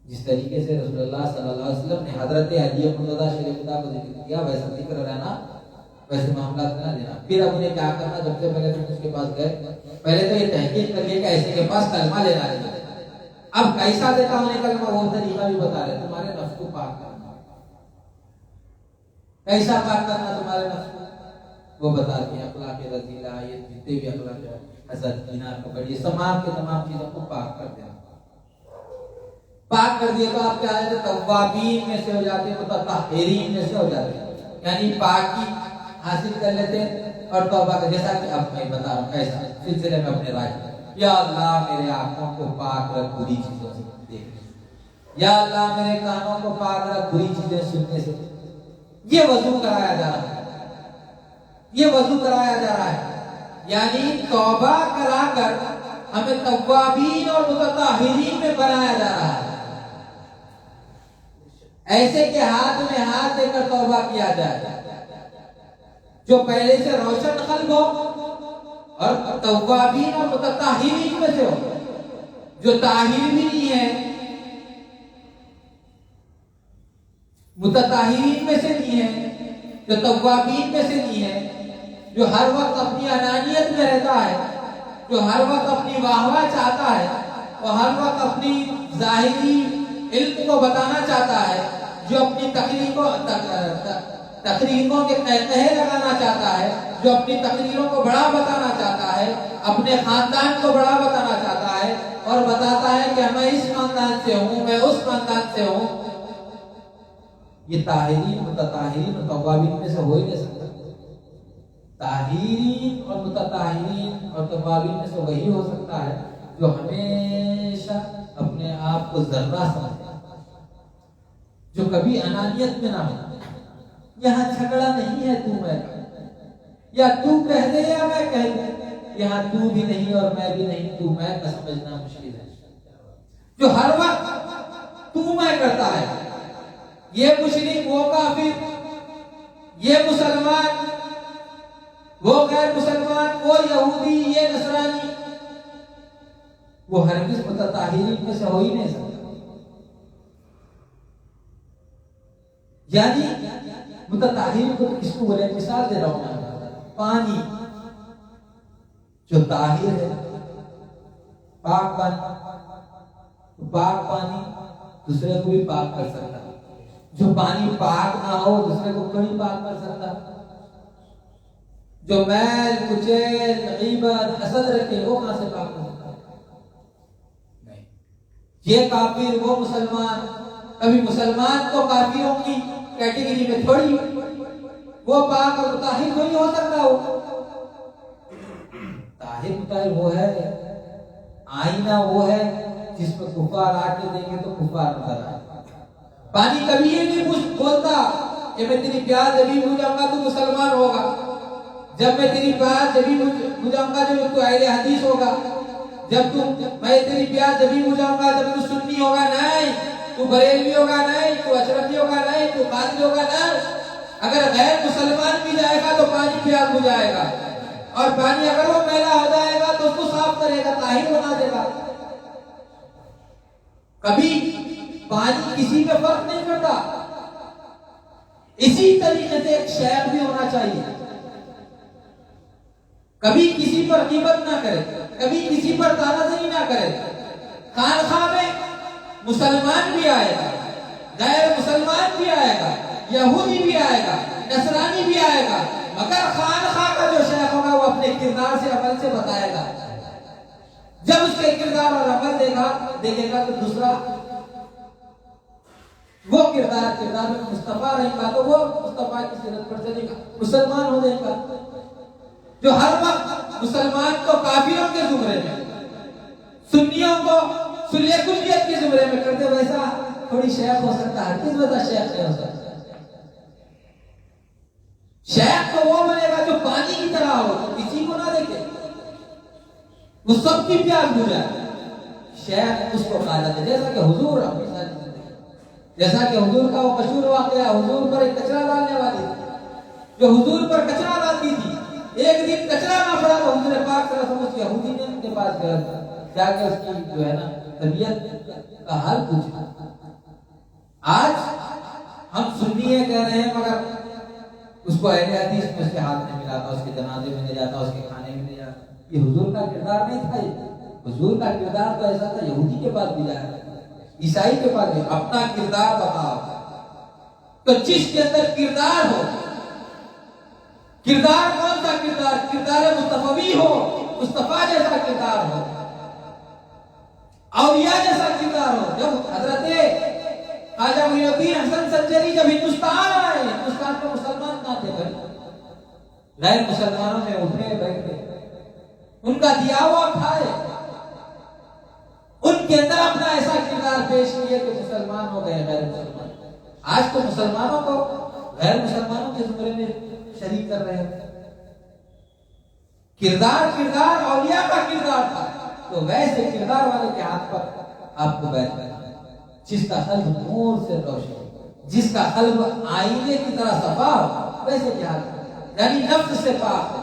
جس طریقے سے رسول اللہ صلی اللہ علیہ وسلم نے حضرت علی مرتضیٰ شریف خدا کو ذکر کیا، ویسا ذکر رہنا، ویسے معاملات نہ دینا۔ پھر اب انہیں کیا کرنا؟ جب سے پہلے پھر اس کے پاس گئے، پہلے تو یہ تحقیق کر لیا کہ ایسے کے پاس کلمہ لینا ہے، اب کیسا دیتا انہیں کلمہ وہ طریقہ بھی بتا رہے، تمہارے نفس کو پاک کرنا، کیسا پاک کرنا تمہارے نفس کو وہ بتاتے ہیں۔ اخلاق رذیلہ، یہ جتنے بھی اخلاق حسد، کینہ، کبڑ، یہ تمام کے تمام چیزوں کو پاک کر دینا۔ پاک کر دیا تو آپ کیا آئے تھے؟ توابین میں سے ہو جاتے ہیں، متطہرین میں سے ہو جاتے ہیں، یعنی پاکی حاصل کر لیتے ہیں اور توبہ کا، جیسا کہ اب میں بتا رہا ہوں کیسا سلسلے میں اپنے رائے، یا اللہ میرے آنکھوں کو پاک رکھ بری چیزوں سے دیکھنے سے، یا اللہ میرے کانوں کو پاک رکھ بری چیزیں سننے سے۔ یہ وضو کرایا جا رہا ہے، یہ وضو کرایا جا رہا ہے، یعنی توبہ کرا کر ہمیں توابین اور متطہرین میں بنایا جا رہا ہے۔ ایسے کہ ہاتھ میں ہاتھ دے کر توبہ کیا جائے، جو پہلے سے روشن قلب ہو اور توابین اور متطہرین میں سے ہو، جو طاہر بھی نہیں ہے، متطہرین میں سے نہیں ہے، جو توابین میں سے نہیں ہے، جو ہر وقت اپنی انانیت میں رہتا ہے، جو ہر وقت اپنی واہ چاہتا ہے، وہ ہر وقت اپنی ظاہری علم کو بتانا چاہتا ہے، جو اپنی تقریروں کے قہقہے لگانا چاہتا ہے، جو اپنی تقریروں کو بڑا بتانا چاہتا ہے، اپنے خاندان کو بڑا بتانا چاہتا ہے اور بتاتا ہے کہ میں اس خاندان سے ہوں، میں اس خاندان سے ہوں، یہ طاہرین، متطہرین اور توابین میں سے ہو ہی نہیں سکتا۔ طاہرین اور متطہرین اور توابین میں سے وہی ہو سکتا ہے جو ہمیشہ اپنے آپ کو ذرہ سمجھے، جو کبھی انانیت میں نہ ہو۔ یہاں جھگڑا نہیں ہے تو میں کا، یا تو کہہ دے یا میں کہہ دوں، یہاں تو بھی نہیں اور میں بھی نہیں، تو میں کا سمجھنا مشکل ہے۔ جو ہر وقت تو میں کرتا ہے، یہ مشرک، وہ کافر، یہ مسلمان، وہ غیر مسلمان، وہ یہودی، یہ نصرانی، وہ ہرگز متطہرین میں سے ہو ہی نہیں سکتا۔ یعنی متطہرین کو کس کو بولے؟ مثال دے رہا ہوں میں، پانی جو طاہر ہے، پاک پانی، پاک پانی دوسرے کو بھی پاک کر سکتا ہے۔ جو پانی پاک نہ ہو دوسرے کو کوئی پاک کر سکتا، جو میل کچیل غیبت حسد رکھے وہ کہاں سے پاک ہو سکتا؟ نہیں۔ یہ کافر، وہ مسلمان، کبھی مسلمان کو کافروں کی کیٹیگری میں تھوڑی، وہ پاک اور طاہر نہیں ہو سکتا۔ وہ طاہر مطاہر وہ ہے، آئینہ وہ ہے جس میں کفار آ کے دیں گے تو کفار نظر آئے۔ پانی کبھی یہ نہیں بولتا کہ میں تیری پیاز ابھی ہو جاؤں گا تو مسلمان ہوگا، جب میں تیری پیاس جبھی بجھاؤں گا جب تو اہل حدیث ہوگا، میں تیری پیاس جبھی بجھاؤں گا جب تو سنی ہوگا، نہیں تو بریلوی ہوگا، نہیں تو اشرفی ہوگا، نہیں تو قادری ہوگا، نہیں۔ اگر غیر مسلمان بھی جائے گا تو پانی پیاس بجھائے گا، اور پانی اگر وہ میلا ہو جائے گا تو اس کو صاف کرے گا، طاہر بنا دے گا۔ کبھی پانی کسی پہ فرق نہیں کرتا۔ اسی طریقے سے ایک شیخ بھی ہونا چاہیے، کبھی کسی پر غیبت نہ کرے، کبھی کسی پر تانازی نہ کرے۔ خانقاہ میں مسلمان بھی آئے گا، غیر مسلمان بھی آئے گا، یہودی بھی آئے گا، نصرانی بھی آئے گا، مگر خانقاہ کا جو شیخ ہوگا وہ اپنے کردار سے، عمل سے بتائے گا۔ جب اس کے کردار اور عمل دیکھے گا تو دوسرا وہ کردار میں مصطفیٰ رہے گا تو وہ مصطفیٰ کی سیرت پر چلے گا، مسلمان ہو جائے گا۔ جو ہر وقت مسلمان کو کافروں کے زمرے میں، سنیوں کو سلیہ کلیت کے زمرے میں کرتے، ویسا تھوڑی شیخ ہو سکتا ہے، کس وجہ شیخ نہیں ہو سکتا۔ شیخ تو وہ بنے گا جو پانی کی طرح ہو، کسی کو نہ دیکھے، وہ سب کی پیاس بجھائے۔ شیخ اس کو کہا جاتا ہے، جیسا کہ حضور کا وہ مشہور واقعہ، حضور پر ایک کچرا ڈالنے والی جو حضور پر کچرا ڈالتی تھی، ایک دن کچرا نہ پڑا تو حضور پاک صلی اللہ علیہ وسلم یہودی نے ان کے پاس گیا کیا کہ اس کی جو ہے نا طبیعت کا حال پوچھا۔ آج ہم سنی ہے کہہ رہے ہیں، مگر اس کو اہل حدیث میں اس کے ہاتھ میں ملاتا، اس کے جنازے میں لے جاتا، اس کے کھانے میں لے جاتا۔ یہ حضور کا کردار نہیں تھا، حضور کا کردار تو ایسا تھا، یہودی کے پاس بھی جایا، عیسائی کے پاس بھی۔ اپنا کردار بتاؤ، تو جس کے اندر کردار ہو، کردار کون سا کردار؟ کردار مصطفی ہو، مصطفیٰ جیسا کردار ہو، اولیاء جیسا کردار ہو۔ جب حضرت خواجہ معین الدین حسن سنجری جب ہندوستان آئے، ہندوستان کے مسلمان کہاں تھے بھائی؟ غیر مسلمانوں میں اٹھے بیٹھے، ان کا دیا ہوا کھائے، ان کے اندر اپنا ایسا کردار پیش کیے کہ مسلمان ہو گئے غیر مسلمان۔ آج تو مسلمانوں کو غیر مسلمانوں کے زمرے میں شریک کر رہے ہیں۔ کردار اولیاء کا کردار تھا، تو ویسے کردار والے کے ہاتھ پر آپ کو بیٹھ گئے، جس کا قلب نور سے روشن، جس کا قلب آئینے کی طرح صفا ہو، ویسے کیا یعنی نفس سے پاک ہو۔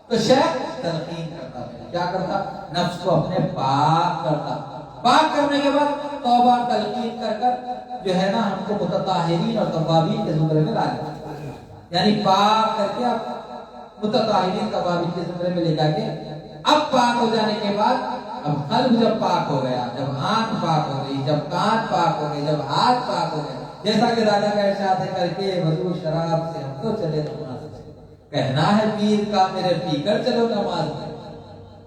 تو شیخ تلقین کرتا ہے، کیا کرتا؟ نفس کو اپنے پاک کرتا، پاک کرنے کے بعد توبہ تلقین کر جو ہے نا ہم کو متطہرین اور توابین کے زمرے میں لا دیتا، یعنی پاک کر کے اب متطہرین توابین کے زمرے میں لے جا کے، اب پاک ہو جانے کے بعد اب قلب جب پاک ہو گیا، جب آنکھ پاک ہو گئی، جب کان پاک ہو گئے، جب ہاتھ پاک ہو گئے، جیسا کہ دادا کا ارشاد ہے، کر کے وضو شراب سے ہم تو چلے نماز میں، کہنا ہے پیر کا میرے پی کر چلو نماز میں۔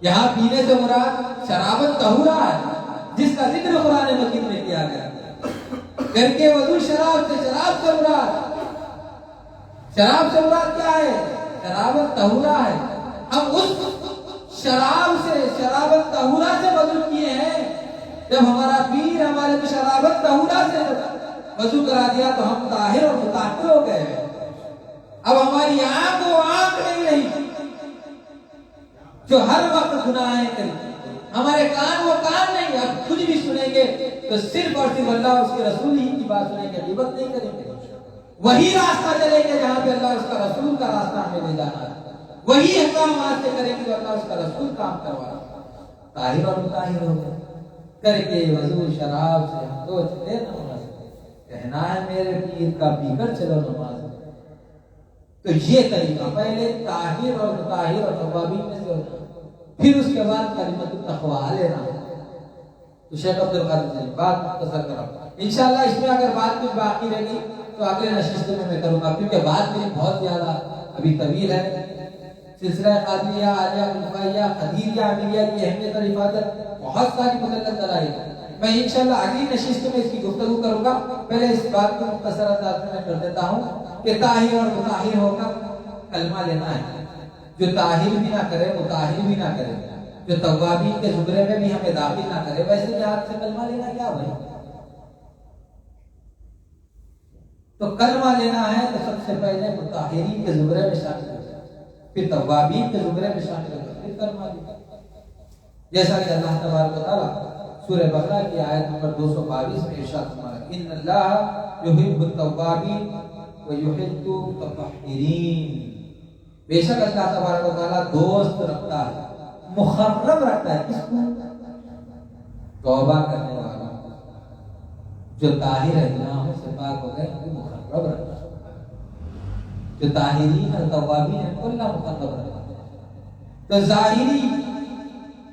یہاں پینے سے مراد شرابت طہورا ہے، جس کا ذکر قرآن مجید میں کیا گیا، کر کے وضو شراب سے، شراب سے مراد کیا ہے؟ شرابت طہورا ہے۔ ہم اس شراب سے، شرابت طہورا سے وضو کیے ہیں، جب ہمارا پیر ہمارے کو شرابت طہورا سے وضو کرا دیا تو ہم طاہر اور مطہر ہو گئے۔ اب ہماری آنکھ وہ آنکھ نہیں رہی جو ہر وقت گناہیں کرے، ہمارے کان وہ کان نہیں، اب کچھ بھی سنیں گے تو صرف اور صرف اللہ اور اس کے رسول ہی کی بات سنیں گے، غیبت نہیں کریں گے۔ وہی راستہ چلیں گے جہاں پہ اللہ اور اس کا رسول کا راستہ ہمیں لے جانا ہے، وہی احکامات سے کریں گے جو اللہ اور اس کا رسول کام کروا رہا ہے۔ طاہر اور مطہر ہو گئے، کر کے وضو شراب سے ہم تو چلے نماز میں، کہنا ہے میرے پیر کا پی کر چلو نماز میں۔ تو یہ طریقہ پہلے طاہر اور مطہر اور توابین میں سے ہوتا، پھر اس کے بعد کلمۃ التقویٰ لینا۔ تو شیخ عبد القادر جی بات مختصر کرا، انشاءاللہ اس میں اگر بات کچھ باقی رہے گی تو اگلے نشست میں کروں گا، کیونکہ بات میری بہت زیادہ ابھی طویل ہے۔ سلسلہ قادریہ، عالیہ، رفاعیہ، قدیریہ، عامریہ کی اہمیت اور حفاظت بہت ساری مدلل دلائل ہے۔ میں انشاءاللہ اگلی نشست میں اس کی گفتگو کروں گا۔ پہلے اس بات کو مختصر انداز میں کر دیتا ہوں کہ طاہر اور مطہر ہو کر کلمہ لینا ہے۔ جو طاہر بھی نہ کرے، مطہر بھی نہ کرے، جو توابین کے زمرے میں بھی ہمیں داخل نہ کرے، ویسے کہ آپ سے کلمہ لینا کیا بھائی؟ تو کلمہ لینا ہے تو سب سے پہلے مطہرین کے زمرے میں شامل ہو جائے۔ پھر توابین کے زمرے میں شامل ہوگا، پھر کلمہ دیا، جیسا کہ اللہ تبارک و تعالیٰ سورہ بقرہ کی آیت نمبر 222 میں ارشاد فرمایا ان اللہ یحب التوابین و یحب المتطہرین، بے شک اللہ تبارک و تعالیٰ دوست رکھتا ہے، مخرب رکھتا ہے کس کو؟ توبہ کرنے والا جو طاہر ہے، گناہوں سے پاک ہو گئے، وہ مخرب رکھتا ہے، جو طاہرین اور توابین ہیں وہ اللہ مخرب رکھتا ہے۔ تو ظاہری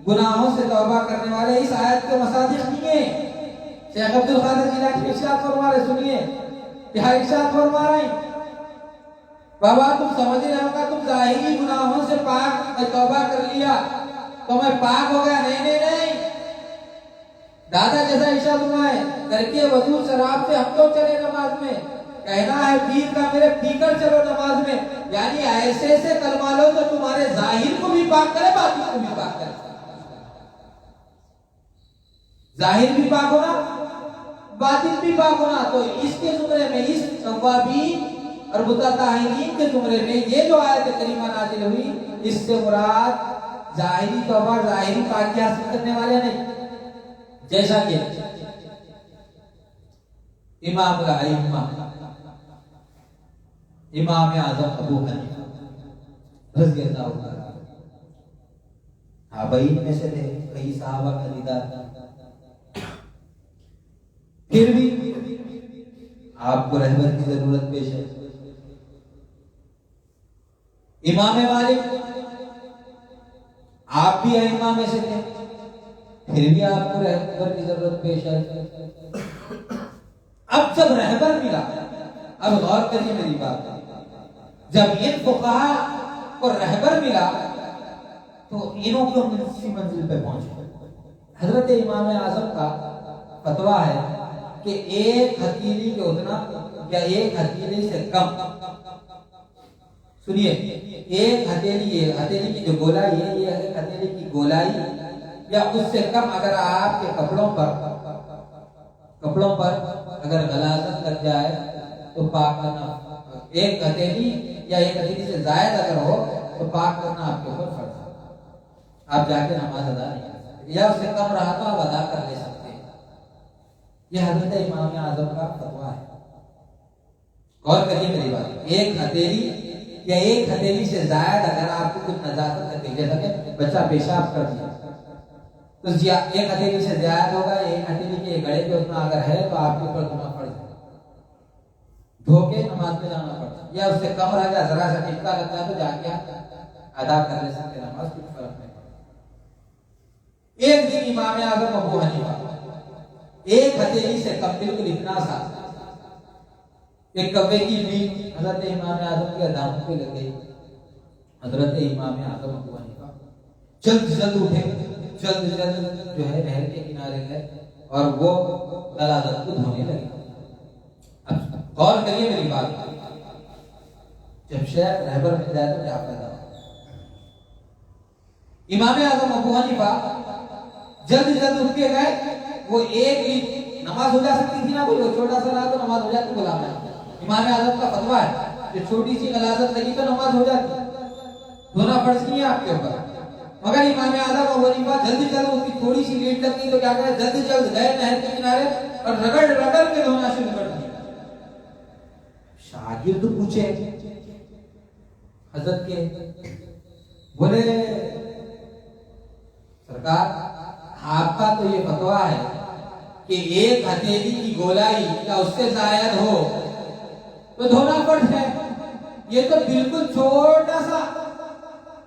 گناہوں سے توبہ کرنے والے اس آیت کے مصادق نہیں ہیں۔ شیخ عبد القادر جیلانی ارشاد فرما رہے، سنیے کیا ارشاد فرما رہے ہیں، بابا تم سمجھ رہے ہو کہ تم ظاہری گناہوں سے پاک، میں توبہ کر لیا تو میں پاک ہو گیا، نہیں نہیں نہیں، دادا جیسا ارشاد فرمائے کر کے وضو شراب سے ہم تو چلے نماز میں، کہنا ہے پیر کا میرے پی کر چلو نماز میں، یعنی ایسے سے کلمہ لو جو تمہارے ظاہر کو بھی پاک کرے، باطن کو بھی پاک کرے، ظاہر بھی پاک ہونا، باطن بھی پاک ہونا۔ تو اس کے زمرے میں، اس توابین اور متطہرین کے زمرے میں یہ جو آیت کریمہ نازل ہوئی، اس سے مراد ظاہری توبہ، ظاہری پاکی حاصل کرنے والے نہیں، جیسا کہ امام الائمہ امام اعظم ابو حنیفہ رضی اللہ عنہ تابعین میں سے تھے، کئی صحابہ کا دیدار، پھر بھی آپ کو رہبر کی ضرورت پیش ہے۔ امام مالک آپ بھی ائمہ میں سے تھے، پھر بھی آپ کو رہبر کی ضرورت پیش ہے۔ اب جب رہبر ملا، اب غور کریے میری بات، جب ان فقہا کو رہبر ملا تو انہوں کو اسی منزل پہ پہنچے۔ حضرت امام اعظم کا فتویٰ ہے کہ ایک ہتھیلی کے اتنا یا ایک ہتھیلی سے کم، سنیے، ایک ہتھیلی کی جو گولائی ہے، یہ ایک ہتھیلی کی گولائی یا اس سے کم اگر آپ کے کپڑوں پر اگر غلاظت لگ جائے تو پاک کرنا، ایک ہتھیلی یا ایک ہتھیلی سے زائد اگر ہو تو پاک کرنا آپ کے اوپر فرض ہے، آپ جا کے نماز ادا نہیں کر سکتے، یا اس سے کم رہا تو آپ ادا کر لے سکتے ہیں۔ یہ حضرت امام اعظم کا فتویٰ ہے، غور کریے میری بات، ایک ہتھیلی یا ایک ہتھیلی سے زائد اگر آپ کو کچھ نجاست لگے، جیسا کہ بچہ پیشاب کر دیا تو ایک ہتھیلی سے زیادہ ہوگا، ایک ہتھیلی کے گڑے پہ اتنا اگر ہے تو آپ کے اوپر دھونا پڑ جائے، دھو کے نماز میں جانا پڑتا ہے، یا اس سے کم رہ جائے، ذرا سا ٹپکا لگتا ہے تو جا کے ادا کر لے سکتے نماز، کچھ فرق نہیں پڑتا۔ ایک دن امام اعظم ابو حنیفہ ایک ہتھیلی سے کم، بالکل اتنا سا، ایک کبے کی بھی حضرت امام اعظم کے دامن پہ لگ گئی۔ حضرت امام اعظم ابو حنیفہ جلد اٹھے، جلد جو ہے نہر کے کنارے گئے اور وہ غلاظت کو دھونے لگے۔ اب غور کریے میری بات، جب شیخ رہبر مل جائے تو کیا پیدا ہو؟ امام اعظم ابو حنیفہ جلد اٹھ کے گئے، وہ ایک بھی نماز ہو جا سکتی تھی نا، کوئی چھوٹا سا رہا تو نماز ہو جاتی، غلام ہے۔ امام اعظم کا فتویٰ ہے کہ چھوٹی سی غلاظت لگی تو نماز ہو جاتی، دھونا فرض نہیں ہے آپ کے اوپر، مگر امام اعظم ابو حنیفہ جلدی اس کی تھوڑی سی لیٹ لگتی تو کیا کرے، جلد گئے نہر کے کنارے اور رگڑ کے دھونا شروع کر دیا۔ شاگرد پوچھے حضرت کے، بولے سرکار آپ کا تو یہ فتویٰ ہے کہ ایک ہتھیلی کی گولائی یا اس سے زائد ہو تو دھونا فرض ہے، یہ تو بالکل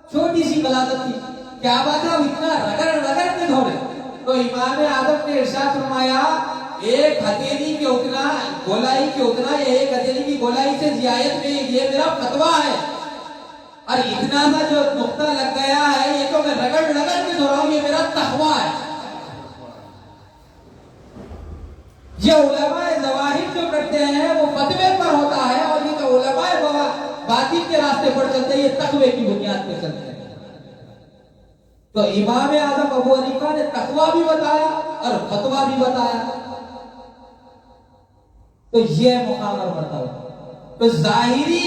چھوٹی سی غلاظت تھی، کیا بات ہے اتنا رگڑ کے دھو رہے؟ تو امام اعظم نے ارشاد فرمایا ایک ہتھیلی کے اتنا گولائی کے اتنا یا ایک ہتھیلی کی گولائی سے زیادت میں یہ میرا فتویٰ ہے، اور اتنا سا جو نقطہ لگ گیا ہے یہ تو میں رگڑ کے دھو رہا ہوں، یہ میرا تقویٰ ہے۔ یہ علماء ظواہر جو کرتے ہیں وہ فتوے پر ہوتا ہے، اور یہ تو علماء باطن کے راستے پر چلتے ہیں، یہ تقوی کی بنیاد پہ چلتے ہیں۔ تو امام اعظم ابو حنیفہ نے تقویٰ بھی بتایا اور فتویٰ بھی بتایا، تو یہ مقام اور مرتبہ۔ تو ظاہری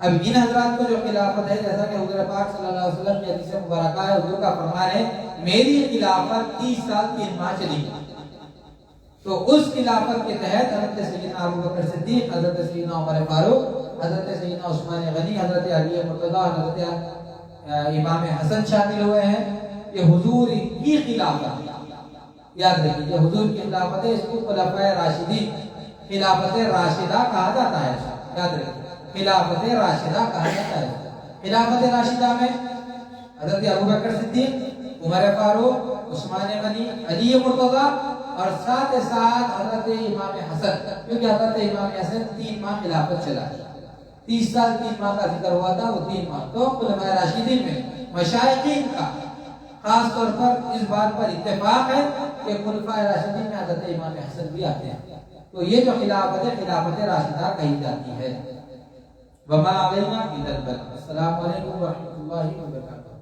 اب ان حضرات کو جو خلافت ہے، جیسا کہ حضور پاک صلی اللہ علیہ وسلم کی حدیث مبارکہ ہے، حضور کا فرمان ہے میری خلافت 30 سال 3 ماہ چلی، تو اس خلافت کے تحت حضرت سیدنا ابوبکر صدیق، حضرت سیدنا عمر فاروق، حضرت سیدنا عثمان غنی، حضرت علی مرتضیٰ، حضرت امام حسن شامل ہوئے ہیں۔ یہ حضور کی خلافت، یاد رکھیے حضور کی خلافت ہے، اس کو خلفائے راشدین، خلافت راشدہ کہا جاتا ہے، یاد رکھیے خلافت راشدہ کہا جاتا ہے۔ خلافت راشدہ میں حضرت ابوبکر صدیق، عمر فاروق، عثمان غنی، علی مرتضیٰ اور ساتھ حضرت امام حسن، کیونکہ حضرت امام حسن 3 ماہ خلافت چلا، 30 سال 3 ماہ کا ذکر ہوا تھا، وہ 3 ماہ تو خلفائے راشدین میں مشائخین کا خاص طور پر اس بات پر اتفاق ہے کہ خلفائے راشدین میں حضرت امام حسن بھی آتے ہیں، تو یہ جو خلافت ہے خلافت راشدہ کہی جاتی ہے۔ وما علینا الا البلاغ۔ السلام علیکم ورحمۃ اللہ وبرکاتہ۔